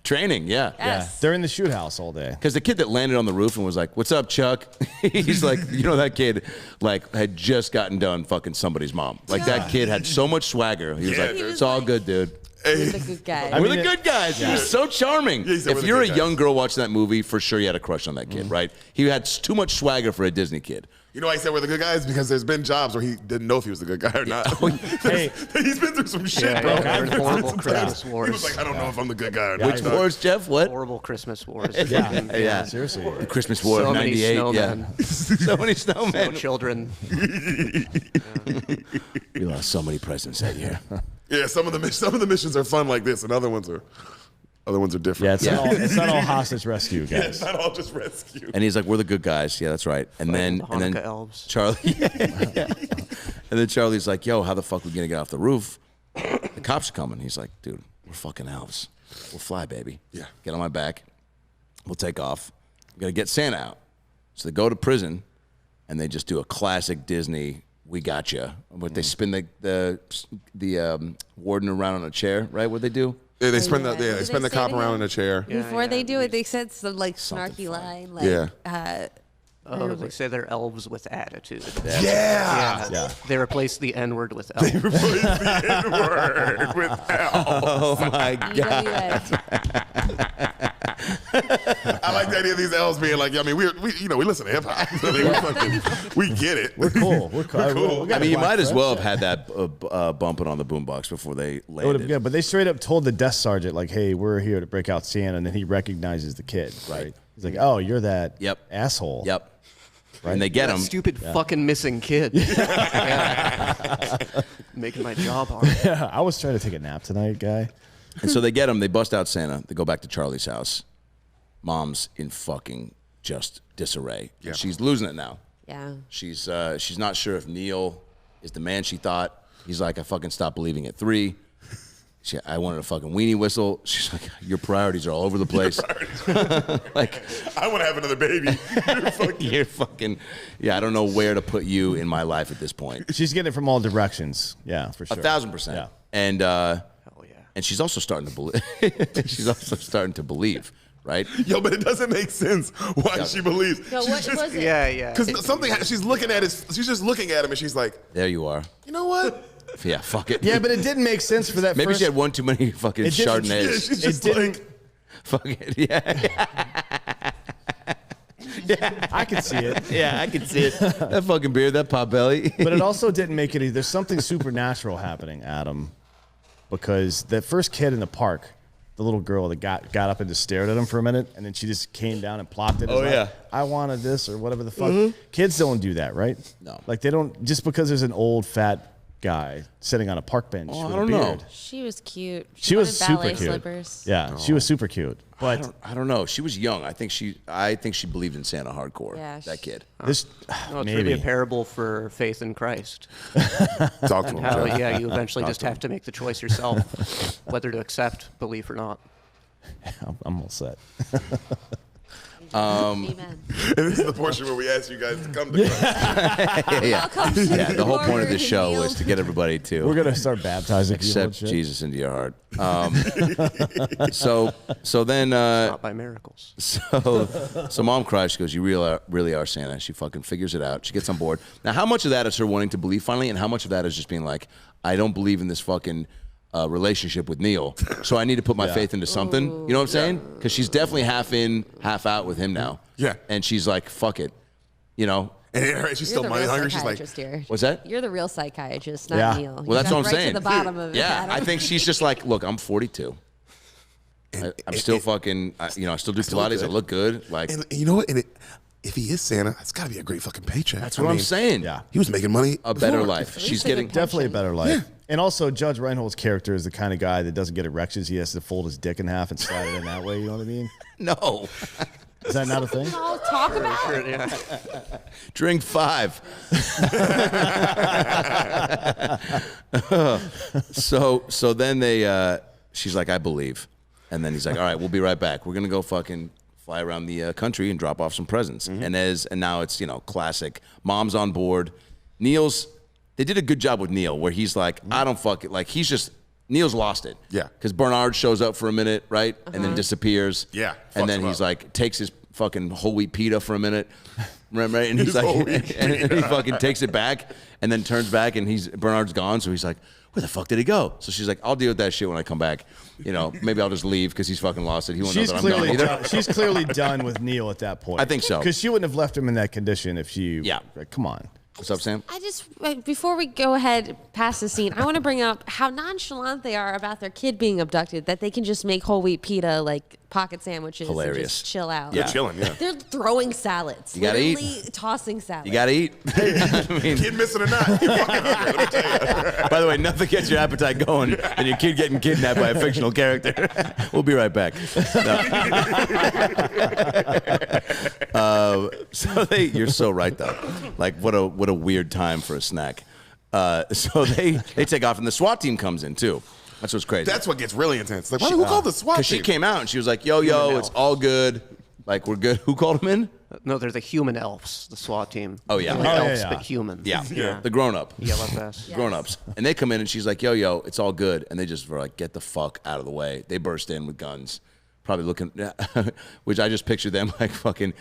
Training, yeah. Yes. They're in the shoot house all day. Because the kid that landed on the roof and was like, "What's up, Chuck?" He's like, you know, that kid like had just gotten done fucking somebody's mom. Like that kid had so much swagger. He was like, He was "It's all like- good, dude." He's a good guy. We're the good guys. He was so charming. Yeah, he said, "We're if the you're a good young guys." girl watching that movie, for sure you had a crush on that kid, right? He had too much swagger for a Disney kid. You know why I said we're the good guys? Because there's been jobs where he didn't know if he was the good guy or not. Hey. He's been through some shit, Yeah, bro. yeah, there's horrible Christmas He wars. was like, I don't know if I'm the good guy or not. Which wars, Jeff? What? Horrible Christmas wars. Yeah, seriously. The Christmas War So of many '98. snowmen. Yeah. So many No snowmen. children. We lost so many presents that year. Yeah, some of the missions are fun like this, and other ones are different. Yeah, it's not all hostage rescue, Yeah, guys. it's not all just rescue. And he's like, "We're the good guys." Yeah, that's right. And then the and then Hanukkah elves. Charlie. Yeah. And then Charlie's like, "Yo, how the fuck are we gonna get off the roof? The cops are coming." He's like, "Dude, we're fucking elves. We'll fly, baby. Yeah. Get on my back. We'll take off. We gotta get Santa out." So they go to prison, and they just do a classic Disney. We got you. But they spin the warden around on a chair, right? What they do? Yeah, they spin yeah. the Did spin they the say cop to around him? in a chair. Before they do it, they said some like snarky line, like, Yeah. Oh, they say they're elves with attitude. Yeah. Yeah. They replace the N-word with elf. Replace the N-word with L. Oh my god! EWA. I like the idea of these L's being like, I mean, we listen to hip hop. We get it. We're cool. We're cool. We got I mean, you a might as black well friend. have had that bumping on the boombox before they It would have landed. been good, but they straight up told the desk sergeant, like, "Hey, we're here to break out Santa," and then he recognizes the kid. Right? He's like, "Oh, you're that asshole." Yep. And they get That him. stupid fucking missing kid. Yeah. Making my job hard. Yeah, I was trying to take a nap tonight, guy. And so they get him. They bust out Santa. They go back to Charlie's house. Mom's in fucking just disarray. Yeah. She's losing it now. Yeah. She's not sure if Neil is the man she thought. He's like, "I fucking stopped believing at 3. I wanted a fucking weenie whistle." She's like, "Your priorities are all over the place." Like, I want to have another baby. you're fucking, yeah, I don't know where to put you in my life at this point. She's getting it from all directions. Yeah, for sure. 1,000%. Yeah. And Hell yeah. and she's also starting to believe. She's also starting to believe, right? Yo, but it doesn't make sense why she believes. No, She's what just, was it? Yeah. Because something, she's looking at she's just looking at him and she's like, There you are. you know what? Yeah, fuck it. Yeah, but it didn't make sense for that. Maybe first, she had one too many fucking It didn't- Yeah, Chardonnays. she's just didn't- like, Fuck it. Yeah. I could see it. Yeah, I can see it. That fucking beard, that pot belly. But it also didn't make it. There's something supernatural happening, Adam, because that first kid in the park, the little girl that got up and just stared at him for a minute, and then she just came down and plopped it. Oh, like, yeah. I wanted this or whatever the fuck. Kids don't do that, right? No. Like they don't just because there's an old fat guy sitting on a park bench with I a don't know. beard. She was cute. She was wanted super ballet cute. Slippers. Yeah, she was super cute. But I don't know. She was young. I think she believed in Santa hardcore. Yeah, that kid. this No, it's maybe really a parable for faith in Christ. talk to him. How, Jeff. yeah, you eventually just have to make the choice yourself, whether to accept belief or not. I'm all set. Amen. And this is the portion where we ask you guys to come to Christ. Yeah. The whole point of this show is to get everybody to We're gonna start baptizing people and accept shit. Jesus into your heart. So then Not by miracles. so mom cries. She goes, "You really are Santa." She fucking figures it out. She gets on board. Now, how much of that is her wanting to believe finally, and how much of that is just being like, "I don't believe in this fucking relationship with Neil, so I need to put my faith into something." You know what I'm saying? Because she's definitely half in, half out with him now. Yeah. And she's like, "Fuck it," you know. And she's still You're the money real hungry. She's like, psychiatrist here. What's that? You're the real psychiatrist, not Yeah. Neil. Well, You that's got what I'm right saying. to the bottom of it. Yeah, Adam. I think she's just like, "Look, I'm 42. I'm still fucking, I still do still Pilates. look I good. look good. Like, and you know what? And if he is Santa, it's got to be a great fucking paycheck. that's what I'm saying. Yeah. He was making money. A better before. life. At least She's they getting get Definitely a pension. better life. And also, Judge Reinhold's character is the kind of guy that doesn't get erections. He has to fold his dick in half and slide it in that way. You know what I mean? no. Is that not a thing? I'll talk about it. Yeah. Drink 5. So then she's like, I believe. And then he's like, all right, we'll be right back. We're going to go fucking fly around the country and drop off some presents. And now it's, classic. Mom's on board. They did a good job with Neil where he's like, I don't fuck it. Like, Neil's lost it. Yeah. Because Bernard shows up for a minute, right? And then disappears. Yeah. And then he's like, takes his fucking whole wheat pita for a minute. Remember? And he's like, and he fucking takes it back and then turns back and Bernard's gone. So he's like, where the fuck did he go? So she's like, I'll deal with that shit when I come back. Maybe I'll just leave because he's fucking lost it. He won't know that I'm gone either. She's clearly done with Neil at that point. I think so. Because she wouldn't have left him in that condition if she. Yeah. Like, come on. What's up, Sam? I just, before we go ahead past the scene, I want to bring up how nonchalant they are about their kid being abducted, that they can just make whole wheat pita, like pocket sandwiches, Hilarious. and just chill out. Yeah. They're chilling, yeah. They're throwing salads. You gotta eat. Literally tossing salads. You gotta eat. I mean, Kid missing or not. You're fucking hungry, let me tell you. by the way, nothing gets your appetite going than your kid getting kidnapped by a fictional character. We'll be right back. You're so right though. Like what a weird time for a snack. So they take off and the SWAT team comes in too. That's what's crazy. That's what gets really intense. Like, who called the SWAT Because team? she came out and she was like, yo, it's all good. Like, we're good. Who called them in? No, they're the human elves, the SWAT team. Oh, yeah. They're like Oh, elves, yeah. but human. Yeah. The grown-up. LFS. Grown-ups. And they come in and she's like, yo, it's all good. And they just were like, get the fuck out of the way. They burst in with guns. Probably looking, which I just pictured them like fucking,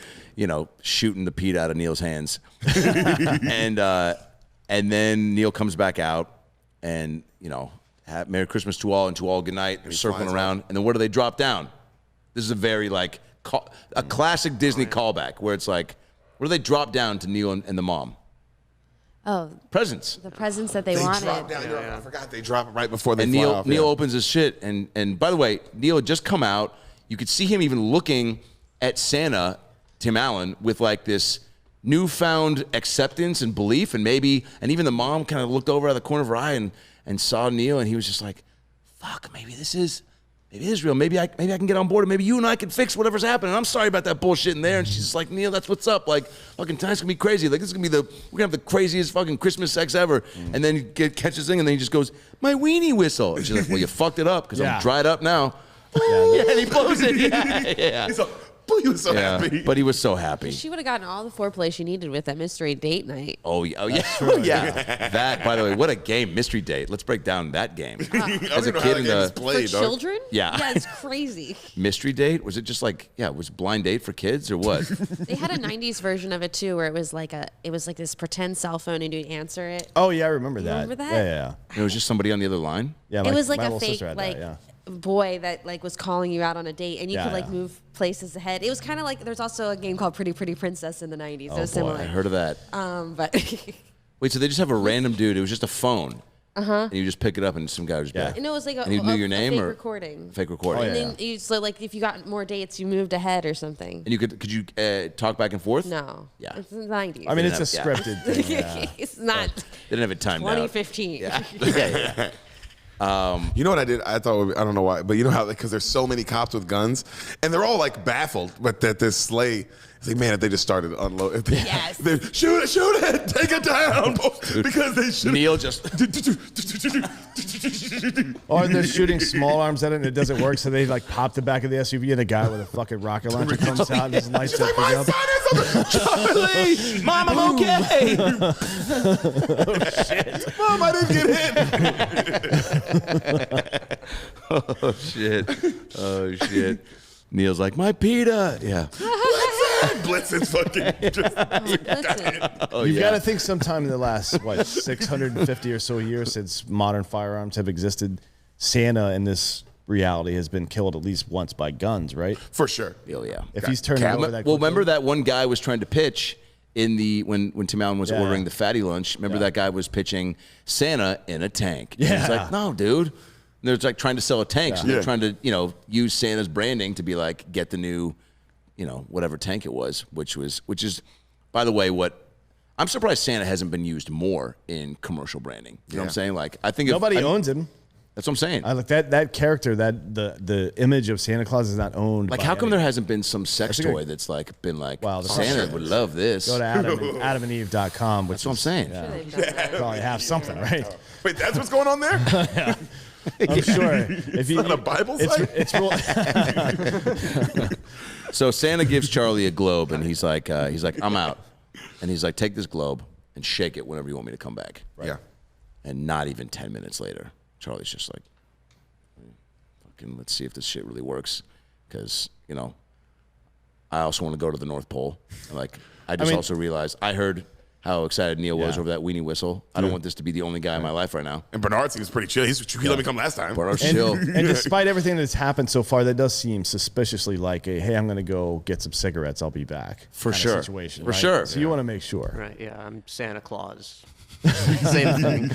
shooting the pita out of Neil's hands. And then Neil comes back out and, Merry Christmas to all and to all good night. They're circling around. And then what do they drop down? This is a very a classic Disney callback where it's like, what do they drop down to Neil and the mom? Oh, Presents. the presents that they They wanted. drop down. I forgot they drop it right before they And fly Neil off. Neil opens his shit. And by the way, Neil had just come out. You could see him even looking at Santa, Tim Allen, with like this newfound acceptance and belief. And even the mom kind of looked over out of the corner of her eye and saw Neil. And he was just like, fuck, maybe this is real. Maybe I can get on board and maybe you and I can fix whatever's happening. I'm sorry about that bullshit in there. And she's just like, Neil, that's what's up. Like, fucking tonight's gonna be crazy. Like, this is gonna be we're gonna have the craziest fucking Christmas sex ever. And then he catches thing and then he just goes, my weenie whistle. And she's like, well, you fucked it up because I'm dried up now. Yeah, and he blows it. Yeah. He's like, "Boo," he was so happy. But he was so happy. She would have gotten all the foreplay she needed with that mystery date night. Oh yeah. That, by the way, what a game. Mystery date. Let's break down that game. As a kid in the For children? Yeah. Yeah, it's crazy. mystery date, was it just like, was it blind date for kids or what? They had a 90s version of it too where it was like this pretend cell phone and you'd answer it. Oh, yeah, I remember that. Remember that? Yeah. It was just somebody on the other line? Yeah, It was like my a little fake sister had that, yeah. boy that was calling you out on a date and you could Yeah. move places ahead. It was kind of like there's also a game called Pretty Pretty Princess in the 90s. Oh, it was boy, similar. I heard of that. But Wait, so they just have a random dude. It was just a phone. And you just pick it up and some guy was back. and it was like And he knew your name fake or recording. fake recording. Oh, And yeah. then if you got more dates, you moved ahead or something. And you could you talk back and forth? No. Yeah. It's in the 90s. I mean, it's a Yeah. scripted thing. Yeah. It's not They didn't have it timed 2015. out. Yeah. You know what I did? I thought, I don't know why, but you know how, because there's so many cops with guns, and they're all like baffled, but that this sleigh, it's like, man, if they just started to unload, Yes. they shoot it, take it down, because they should. Neil just Or they're shooting small arms at it and it doesn't work, so they like pop the back of the SUV and a guy with a fucking rocket launcher comes out and just lights She's that like, thing my up. son is on the Charlie, Mom, I'm okay. Mom, I didn't get hit. Oh shit. Neil's like, my pita. Yeah. Blitz's fucking just. Listen, You've got to think sometime in the last, 650 or so years since modern firearms have existed, Santa in this reality has been killed at least once by guns, right? For sure. Oh yeah. If he's turning over that Well, quickly. remember that one guy was trying to pitch in the when Tim Allen was Yeah. ordering the fatty lunch. Remember that guy was pitching Santa in a tank. And he's Yeah. like, no, dude. And they're like trying to sell a tank, so they're Yeah. trying to use Santa's branding to be like get the new, whatever tank it was, which is, by the way, what I'm surprised Santa hasn't been used more in commercial branding. You know what I'm saying? Like I think Nobody owns him. That's what I'm saying. I like that character. That the image of Santa Claus is not owned. Like, by how come any- there hasn't been some sex That's a good- toy that's like been like, Wow, the Santa pressure. would love this? Go to adamandeve.com. Which That's what I'm saying. Yeah, probably have something, right? Wait, that's what's going on there? I'm sure. If you Not a Bible site? it's real. So Santa gives Charlie a globe, and he's like, I'm out, and he's like, take this globe and shake it whenever you want me to come back. Yeah. And not even 10 minutes later, Charlie's just like, fucking, let's see if this shit really works, because I also want to go to the North Pole. And like, I just also realized I heard how excited Neil was Yeah. over that weenie whistle. I don't want this to be the only guy in my life right now. And Bernard seems pretty chill. He let me come last time. Bernard's chill. And despite everything that's happened so far, that does seem suspiciously like a, hey, I'm going to go get some cigarettes. I'll be back. For kind of sure. Situation, For right? sure. So you want to make sure. Right, yeah, I'm Santa Claus. Same thing.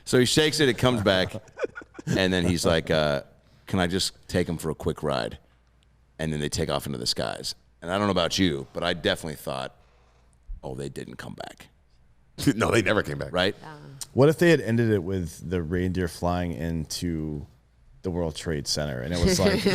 So he shakes it, it comes back, and then he's like, can I just take him for a quick ride? And then they take off into the skies. And I don't know about you, but I definitely thought, oh, they didn't come back, No, they never came back. right? What if they had ended it with the reindeer flying into the World Trade Center, and it was like,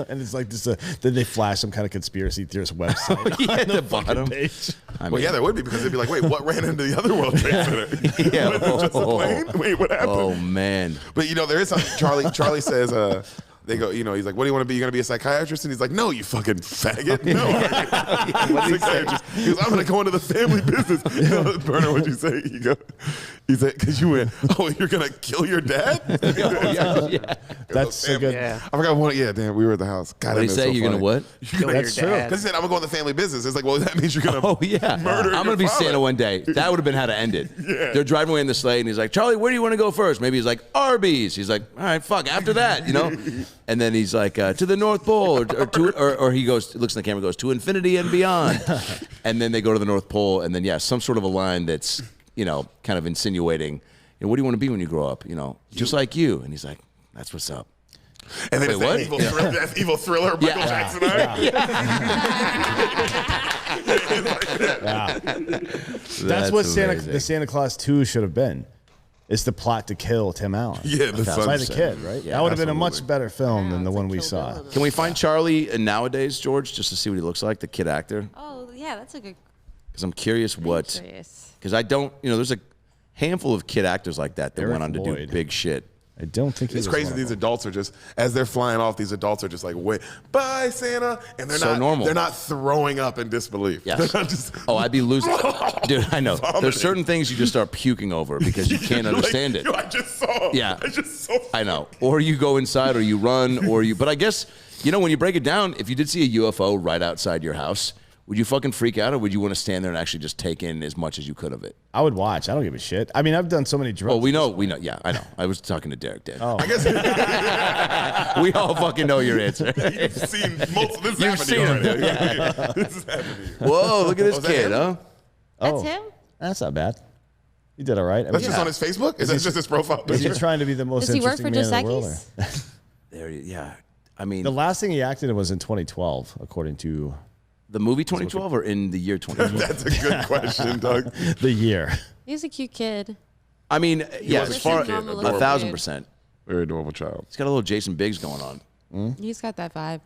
and it's like this. Then they flash some kind of conspiracy theorist website. Yeah, at the bottom. Page. I Well, yeah, there would be, because they'd be like, wait, what ran into the other World Trade Center? Yeah. Was it just a plane? Wait, what happened? Oh, man. But there is something. Charlie says, they go, he's like, what do you want to be? You're going to be a psychiatrist? And he's like, no, you fucking faggot. No. Psychiatrist. He goes, I'm going to go into the family business. Berner, what'd you say? He said, because you went, oh, you're going to kill your dad? Yeah. That's so good. Yeah. I forgot one. Yeah, damn, we were at the house. God, What did he say? You're going to what? Kill That's your true. dad. Because he said, I'm going to go in the family business. It's like, well, that means you're going to Oh, yeah. murder I'm your going to be father. Santa one day. That would have been how to end it. Yeah. They're driving away in the sleigh, and he's like, Charlie, where do you want to go first? Maybe he's like, Arby's. He's like, all right, fuck, after that, And then he's like, to the North Pole, or he goes, looks in the camera, goes, to infinity and beyond. And then they go to the North Pole, and then, some sort of a line that's, kind of insinuating, what do you want to be when you grow up? Just like you. And he's like, that's what's up. And then Wait, it's what? that evil thriller, Michael Jackson. That's what amazing. the Santa Claus 2 should have been. It's the plot to kill Tim Allen. Yeah, the by son's the kid, right? Yeah, that would have been a much absolutely. better film than the it's one like we Kill saw. Bill. Can we find Charlie nowadays, George, just to see what he looks like, the kid actor? Oh, yeah, that's a good Because I'm curious what. choice. Because I don't, there's a handful of kid actors like that Eric went on to do Lloyd. big shit. I don't think he It's was crazy. one of These them. adults are just, as they're flying off, these adults are just like, wait, bye, Santa. And they're So not normal. They're not throwing up in disbelief. Yes. They're not just, Oh, I'd be losing. Dude, I know. Vomiting. There's certain things you just start puking over because you can't you're like, understand it. Yo, I just saw. Yeah. I just saw. I know. Or you go inside or you run or you. But I guess, when you break it down, if you did see a UFO right outside your house, would you fucking freak out or would you want to stand there and actually just take in as much as you could of it? I would watch. I don't give a shit. I mean, I've done so many drugs. Oh, we know. Yeah, I know. I was talking to Derek, Dan. Oh. I guess We all fucking know your answer. you've seen most of this You've happen to seen you him, already. This is happening to you. Whoa, look at this Oh, is that kid, him? huh? That's Oh, him? That's not bad. You did all right. I That's mean, just on his Facebook? Is that just his profile is he picture? trying to be the most Does he work interesting for man Dos in the world? Equis? There, yeah. I mean, The last thing he acted in was in 2012, according to the movie 2012 or in the year 2012? That's a good question, Doug. the year. He's a cute kid. I mean, yeah, was as a far cute kid, 1,000%. Very adorable child. He's got a little Jason Biggs going on. He's got that vibe.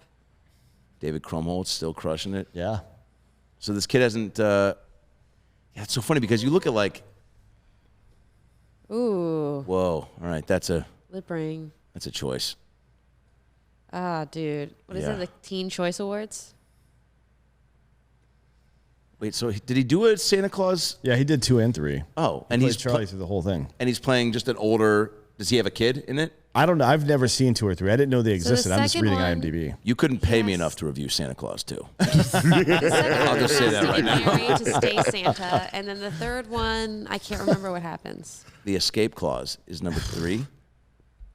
David Krumholtz still crushing it. Yeah. So this kid hasn't. Yeah, it's so funny because you look at like, Ooh, whoa, all right, that's a lip ring. choice. Ah, dude. What is Yeah. it, the Teen Choice Awards? Wait, so did he do a Santa Claus? Yeah, he did 2 and 3. Oh, And and he's Charlie through the whole thing. and he's playing just an older. Does he have a kid in it? I don't know. I've never seen 2 or 3. I didn't know they the existed. I'm just second reading one- IMDb. You couldn't pay me Yes. enough to review Santa Claus 2. The second one just say has that to right get now. married to stay Santa, and then the third one, I can't remember what happens. The escape clause is number 3.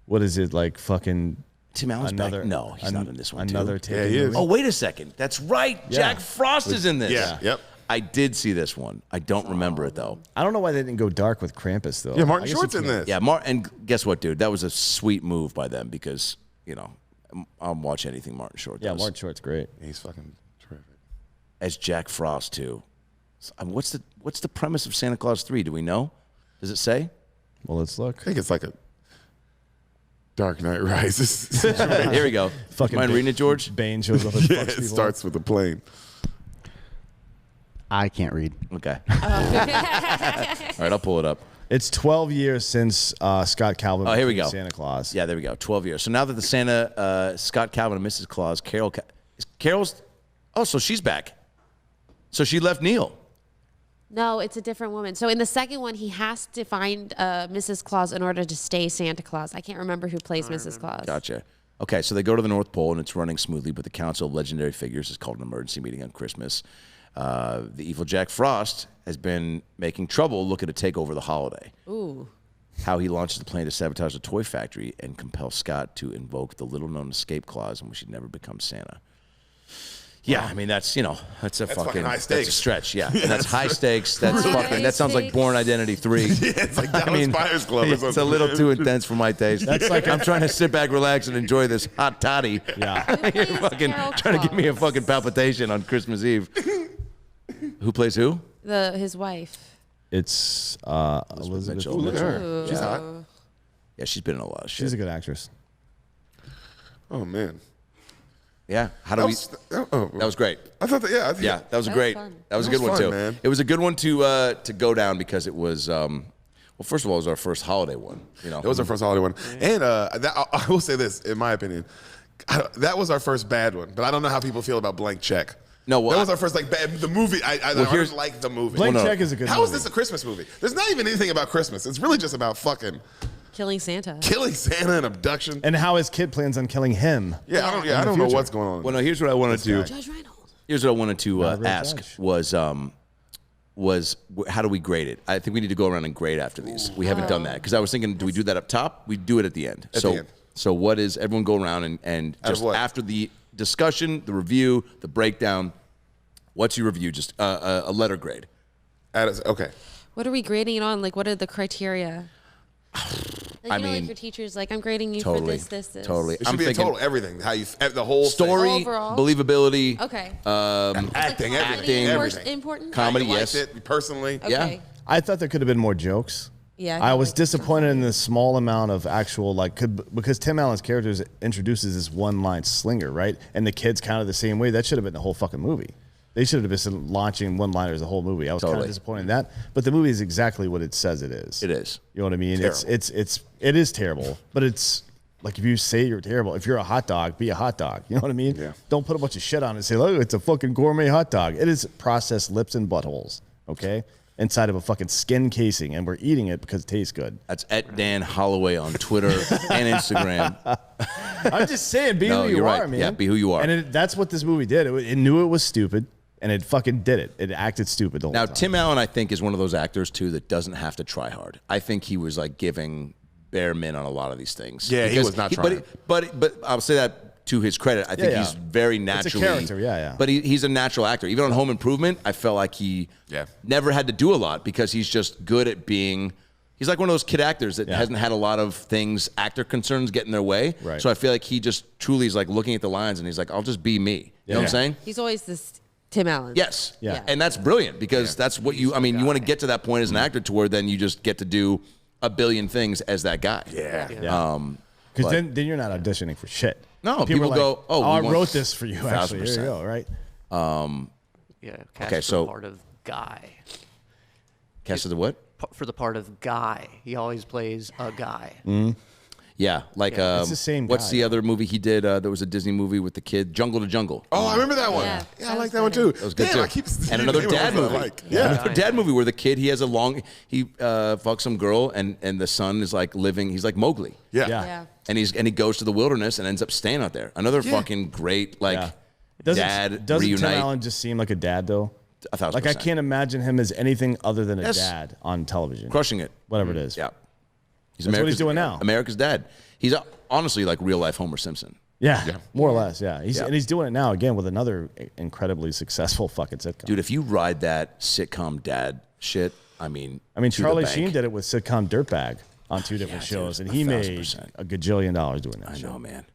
What is it, like fucking Tim Allen's another? back. No, he's not in this one. Another too. taken he is. movie? Oh, wait a second. That's right. Yeah. Jack Frost is in this. Yeah, yep. I did see this one. I don't remember it though. I don't know why they didn't go dark with Krampus though. Yeah, I Martin guess Short's you in can't- this. Yeah, and guess what, dude? That was a sweet move by them because I'll watch anything Martin Short does. Yeah, Martin Short's great. He's fucking terrific. As Jack Frost too. What's the premise of Santa Claus 3? Do we know? Does it say? Well, let's look. I think it's like a Dark Knight Rises. Here we go. Fucking Mind reading it, George? Bane shows up and Yeah, fucks it people. starts with a plane. I can't read. Okay. All right, I'll pull it up. It's 12 years since Scott Calvin. Oh, here we became go. Santa Claus. Yeah, there we go. 12 years. So now that the Santa, Scott Calvin and Mrs. Claus, Carol's, oh, so she's back. So she left Neil. No, it's a different woman. So in the second one, he has to find Mrs. Claus in order to stay Santa Claus. I can't remember who plays Mrs. Claus. Gotcha. Okay, so they go to the North Pole and it's running smoothly, but the Council of Legendary Figures has called an emergency meeting on Christmas. The evil Jack Frost has been making trouble looking to take over the holiday. Ooh. How he launches a plan to sabotage the toy factory and compel Scott to invoke the little-known escape clause in which he'd never become Santa. Yeah, I mean that's that's a fucking high that's stakes. a stretch. Yeah, and that's high stakes. That's High fucking. That sounds like stakes. Born Identity 3. Yeah, it's like Dallas Buyers Club or It's a something. little too intense for my taste. That's like I'm trying to sit back, relax, and enjoy this hot toddy. Yeah. You're fucking Carol trying to give me a Claus? fucking palpitation on Christmas Eve. Who plays who? His wife. It's Elizabeth. Mitchell. Look at her. She's hot. Yeah, she's been in a lot of shit. She's a good actress. Oh, man. Yeah. How do That we? was, That was great. I thought that, yeah. Yeah, that was That was great. fun. That was a That good was one fun, too. man. It was a good one to go down because it was. Well, first of all, it was our first holiday one. That was our first holiday one. And I will say this, in my opinion, that was our first bad one. But I don't know how people feel about Blank Check. No, well, that was our first bad. The movie, I here's- didn't like the movie. Blank Well, no. Check is a good How movie. is this a Christmas movie? There's not even anything about Christmas. It's really just about fucking Killing Santa. killing Santa and abduction. And how his kid plans on killing him. I don't know what's going on. Well, no. Here's what I wanted to. Judge Reinhold. Here's what I wanted to Not a real ask judge. was how do we grade it? I think we need to go around and grade after these. We haven't done that because I was thinking, do we do that up top? We do it at the end. At the end. So what is everyone go around and Out of just what? after the discussion, the review, the breakdown. What's your review? Just a letter grade. Okay. What are we grading it on? Like, what are the criteria? Like, I you know, mean, like your teacher's like, I'm grading you Totally. for this. Totally. It should I'm be thinking a total everything. How you the whole story, Overall? believability, Okay. acting, Is everything, everything. important? Comedy. Thing. yes. Liked it personally. Okay. Yeah. I thought there could have been more jokes. Yeah, I I was like disappointed in the small amount of actual because Tim Allen's character introduces this one-line slinger, right? And the kids counted the same way. That should have been the whole fucking movie. They should have been launching one-liners the whole movie. I was kind Totally. of disappointed in that. But the movie is exactly what it says it is. It is. You know what I mean? Terrible. It is terrible. But it's like if you say you're terrible, if you're a hot dog, be a hot dog. You know what I mean? Yeah. Don't put a bunch of shit on it and say, look, it's a fucking gourmet hot dog. It is processed lips and buttholes, okay? Inside of a fucking skin casing, and we're eating it because it tastes good. That's at Dan Holloway on Twitter and Instagram. I'm just saying, be No, who you you're are, right. man. Yeah, be who you are. And that's what this movie did. It knew it was stupid, and it fucking did it. It acted stupid the whole Now, time. Tim Allen, I think, is one of those actors too that doesn't have to try hard. I think he was like giving bare min on a lot of these things. Yeah, he Because was not trying. But I'll say that to his credit. I think Yeah, he's yeah. very It's a naturally. character, yeah. But he's a natural actor. Even on Home Improvement, I felt like he never had to do a lot because he's just good at being. He's like one of those kid actors that hasn't had a lot of things, actor concerns get in their way. Right. So I feel like he just truly is like looking at the lines and he's like, I'll just be me. You know what I'm saying? He's always this Tim Allen. Yes. Yeah. And that's brilliant because that's what you want to get to that point as an actor to where then you just get to do a billion things as that guy. Yeah. Because then you're not auditioning for shit. No, are people like, go, oh, we I want wrote this for you, actually. Here you 1,000%. go, right? Yeah. Cast Okay, for so- the part of Guy. Cast of the what? For the part of Guy, he always plays a guy. Yeah, like Yeah. It's the same What's guy. the other movie he did? There was a Disney movie with the kid, Jungle to Jungle. Oh, I remember that one. Yeah, Yeah, that I like was that one good. too. That was good Damn, too. I keep And another naming dad ones I movie. like. Yeah. Another dad movie where the kid he fucks some girl and the son is like living. He's like Mowgli. Yeah. Yeah. And he goes to the wilderness and ends up staying out there. Another fucking great Yeah. dad Doesn't reunite. Tim Allen just seem like a dad, though? 1,000%. Like, I can't imagine him as anything other than a Yes. dad on television. Crushing it. Whatever it is. Yeah. He's That's what he's doing now. America's dad. He's honestly like real life Homer Simpson. Yeah, more or less, yeah. Yeah. And he's doing it now, again, with another incredibly successful fucking sitcom. Dude, if you ride that sitcom dad shit, I mean, to the Charlie bank. Sheen did it with sitcom Dirtbag on two different dude, shows, and he made 1,000%. a gajillion dollars doing that I shit. know, man.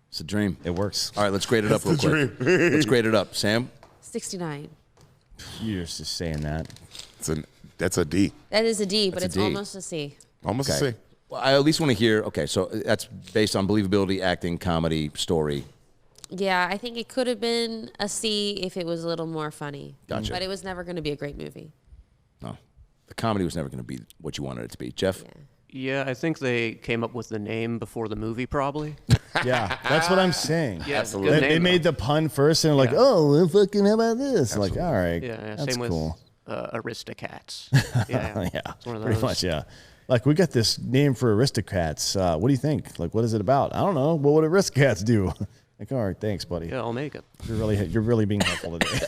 It's a dream. It works. All right, let's grade it up real quick. Let's grade it up. Sam? 69. You're just saying that. That's a D. That is a D, but it's D. almost a C. Almost a C. Well, I at least want to hear. Okay, so that's based on believability, acting, comedy, story. Yeah, I think it could have been a C if it was a little more funny. Gotcha. But it was never going to be a great movie. No, the comedy was never going to be what you wanted it to be. Jeff. Yeah, I think they came up with the name before the movie, probably. Yeah, that's what I'm saying. Yeah, Absolutely. good They name, made though. the pun first, and they're like, Yeah. "Oh, well, fucking, how about this?" Like, all right, Yeah, that's same cool. with Aristocats. Yeah, Yeah, it's one of pretty those. much. Yeah, like we got this name for Aristocrats. What do you think? Like, what is it about? I don't know. What would Aristocats do? Like, all right, thanks, buddy. Yeah, I'll make it. You're really being helpful today.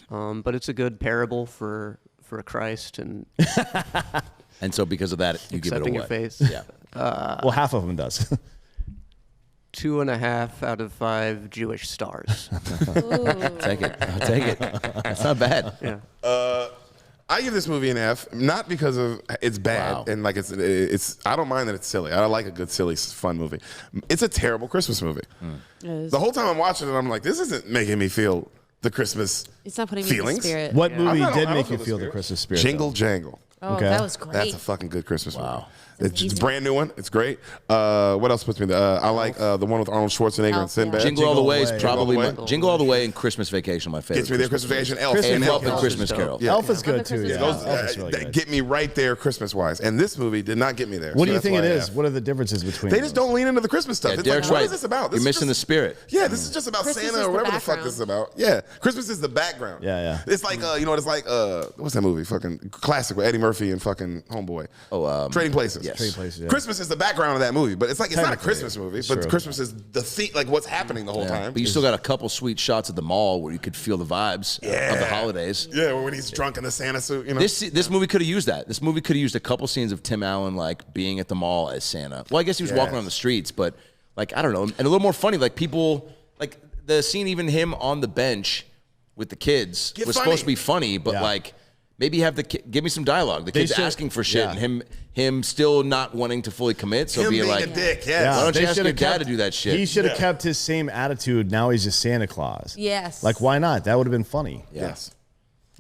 But it's a good parable for Christ and And so because of that, you give it a accepting your what? faith. Yeah. Well, half of them does. 2.5 out of 5 Jewish stars. Take it. I'll take it. That's not bad. Yeah. I give this movie an F, not because of it's bad Wow. and like it's. I don't mind that it's silly. I like a good, silly, fun movie. It's a terrible Christmas movie. The whole time I'm watching it, I'm like, this isn't making me feel the Christmas It's not putting me in the feelings. spirit. What Yeah. movie I don't- did I don't make you feel the feel the spirit. Christmas spirit? Jingle though? Jangle. Oh, Okay. that was great. That's a fucking good Christmas movie. It's a amazing. brand new one. It's great. What else puts me there? I like the one with Arnold Schwarzenegger and Elf, Sinbad. yeah. Jingle All the Way is Jingle probably All the Way. my, Jingle All the Way and Christmas Vacation, my favorite. Gets me there. Christmas Vacation. Elf. Christmas and Vacation. Elf and Elf Christmas is dope. Carol. Yeah. Elf is good Christmas too. Yeah, Carol. Elf is really that good. get me right there Christmas wise. And this movie did not get me there. What So do you that's think it why I is? F. What are the differences between? They just those? don't lean into the Christmas stuff. Yeah, It's Derek's like, what right. is this about? You're This is missing the just- spirit. Yeah, this is just about Christmas Santa is or the whatever the fuck background. this is about. Yeah, Christmas is the background. Yeah, yeah. It's like you know what it's like. What's that movie? Fucking classic with Eddie Murphy and fucking Homeboy. Trading Places. yes. Trading Places, yeah. Christmas is the background of that movie, but it's like it's not a Technically, Christmas movie, it's but true. Christmas is the theme, like what's happening the whole time. But you still got a couple sweet shots at the mall where you could feel the vibes of the holidays. Yeah, when he's drunk in the Santa suit, you know. This movie could have used that. This movie could have used a couple scenes of Tim Allen like being at the mall as Santa. Well, I guess he was walking Yes. on the streets, but like I don't know, and a little more funny. Like people, like the scene, even him on the bench with the kids Get was funny. supposed to be funny, but Yeah. like maybe have the give me some dialogue. The They kid's should- asking for shit, yeah. and him still not wanting to fully commit. So Him being being like, a dick, Yeah, Why don't you they ask shoulda your dad to do that shit? He should have kept his same attitude. Now he's just Santa Claus. Yes. Like, why not? That would have been funny. Yes,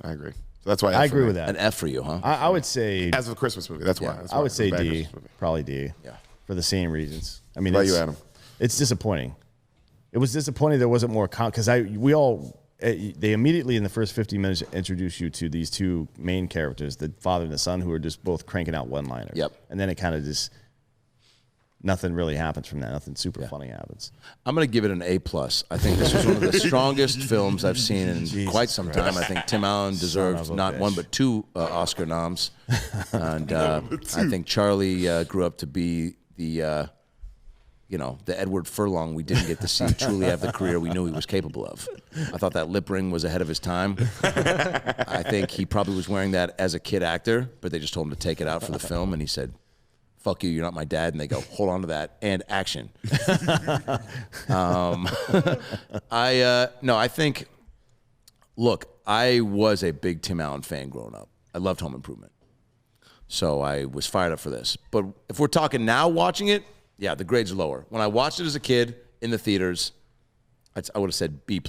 I agree. So that's why I F for agree me. with that. an F for you, huh? I would say As of a Christmas movie, that's why. That's I why would it's a say bad D, Christmas movie. probably D. Yeah. For the same reasons. I mean, What about it's, you, Adam? it's disappointing. It was disappointing there wasn't more because they immediately in the first 50 minutes introduce you to these two main characters, the father and the son, who are just both cranking out one-liners. Yep. And then it kind of just nothing really happens from that. Nothing super funny happens. I'm going to give it an A+. I think this was one of the strongest films I've seen in Jesus quite some time. I think Tim Allen deserves of a not bitch. one but two Oscar noms. And I think Charlie grew up to be the Edward Furlong we didn't get to see truly have the career we knew he was capable of. I thought that lip ring was ahead of his time. I think he probably was wearing that as a kid actor, but they just told him to take it out for the film, and he said, "Fuck you, you're not my dad." And they go, "Hold on to that," and action. I think, look, I was a big Tim Allen fan growing up. I loved Home Improvement. So I was fired up for this. But if we're talking now watching it, yeah, the grade's lower. When I watched it as a kid in the theaters, I would have said B+.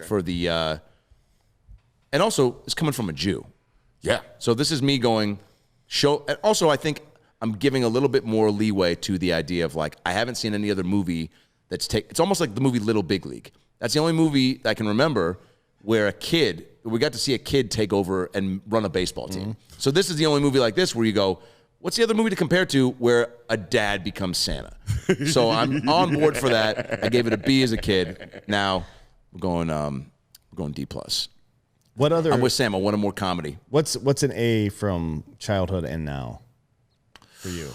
For the, and also it's coming from a Jew. Yeah. So this is me going, and also I think I'm giving a little bit more leeway to the idea of like, I haven't seen any other movie it's almost like the movie Little Big League. That's the only movie I can remember where we got to see a kid take over and run a baseball team. So this is the only movie like this where you go, what's the other movie to compare to where a dad becomes Santa? So I'm on board for that. I gave it a B as a kid. Now we're going D+. What other? I'm with Sam. I wanted more comedy. What's an A from childhood and now for you?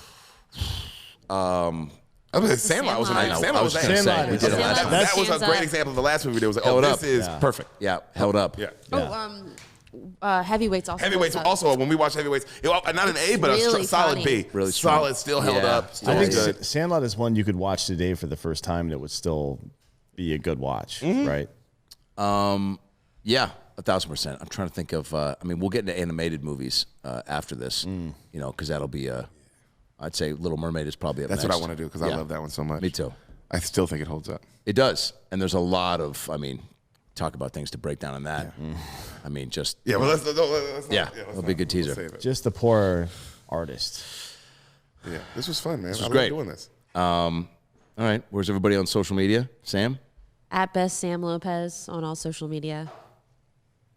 I was Sandlot was a Sandlot. nice. Sandlot was gonna nice. say, we did it Sandlot. last time. That was a Stands great up. example of the last movie. There was like, Held oh, up. this is Yeah. perfect. Yeah, held up. Yeah. Heavyweights also. Heavyweights holds up. also when we watched Heavyweights, not an A, but a really solid funny. B. Really strong. solid, still held Yeah. up. Still I think good. Sandlot is one you could watch today for the first time and it would still be a good watch, right? Yeah, 1,000%. I'm trying to think of. We'll get into animated movies after this, because that'll be I'd say Little Mermaid is probably up That's next. what I want to do because I Yeah. love that one so much. Me too. I still think it holds up. It does, and there's a lot of. talk about things to break down in that. I mean, just Yeah, well, let's it'll be a good teaser. Save it. Just the poor artist. Yeah, this was fun, man. This I was love great. doing this. All right, where's everybody on social media? Sam? At best Sam Lopez on all social media.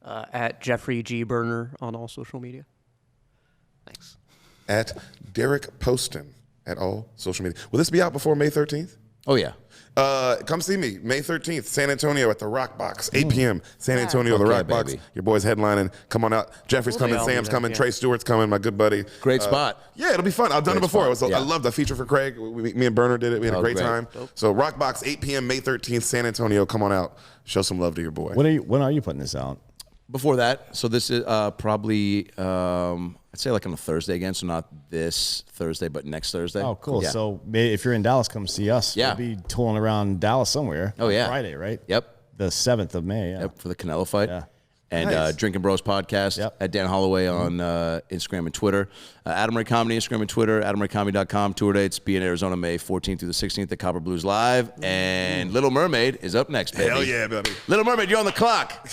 At Jeffrey G. Berner on all social media. Thanks. At Derek Poston at all social media. Will this be out before May 13th? Oh yeah. Come see me, May 13th, San Antonio at the Rock Box, 8 p.m. San Antonio, the Okay, Rock Box. baby. Your boy's headlining. Come on out. Jeffrey's coming, I'll be Sam's there, coming, yeah. Trey Stewart's coming, my good buddy. Great spot. Yeah, it'll be fun. I've done Great it before. spot, I yeah. loved the feature for Craig. Me and Berner did it. We had a great great. time. So Rock Box, 8 p.m. May 13th, San Antonio. Come on out. Show some love to your boy. When are you putting this out? Before that, so this is probably I'd say like on a Thursday again, so not this Thursday, but next Thursday. Oh, cool. Yeah. So if you're in Dallas, come see us. Yeah. We'll be tooling around Dallas somewhere. Oh, on yeah. Friday, right? Yep. The 7th of May. Yeah. Yep, for the Canelo fight. Yeah. And Nice. Drinkin Bros podcast Yep. at Dan Holloway on Instagram and Twitter. Adam Ray Comedy, Instagram and Twitter. AdamRayComedy.com. Tour dates be in Arizona May 14th through the 16th at Copper Blues Live. And Little Mermaid is up next, baby. Hell yeah, baby. Little Mermaid, you're on the clock.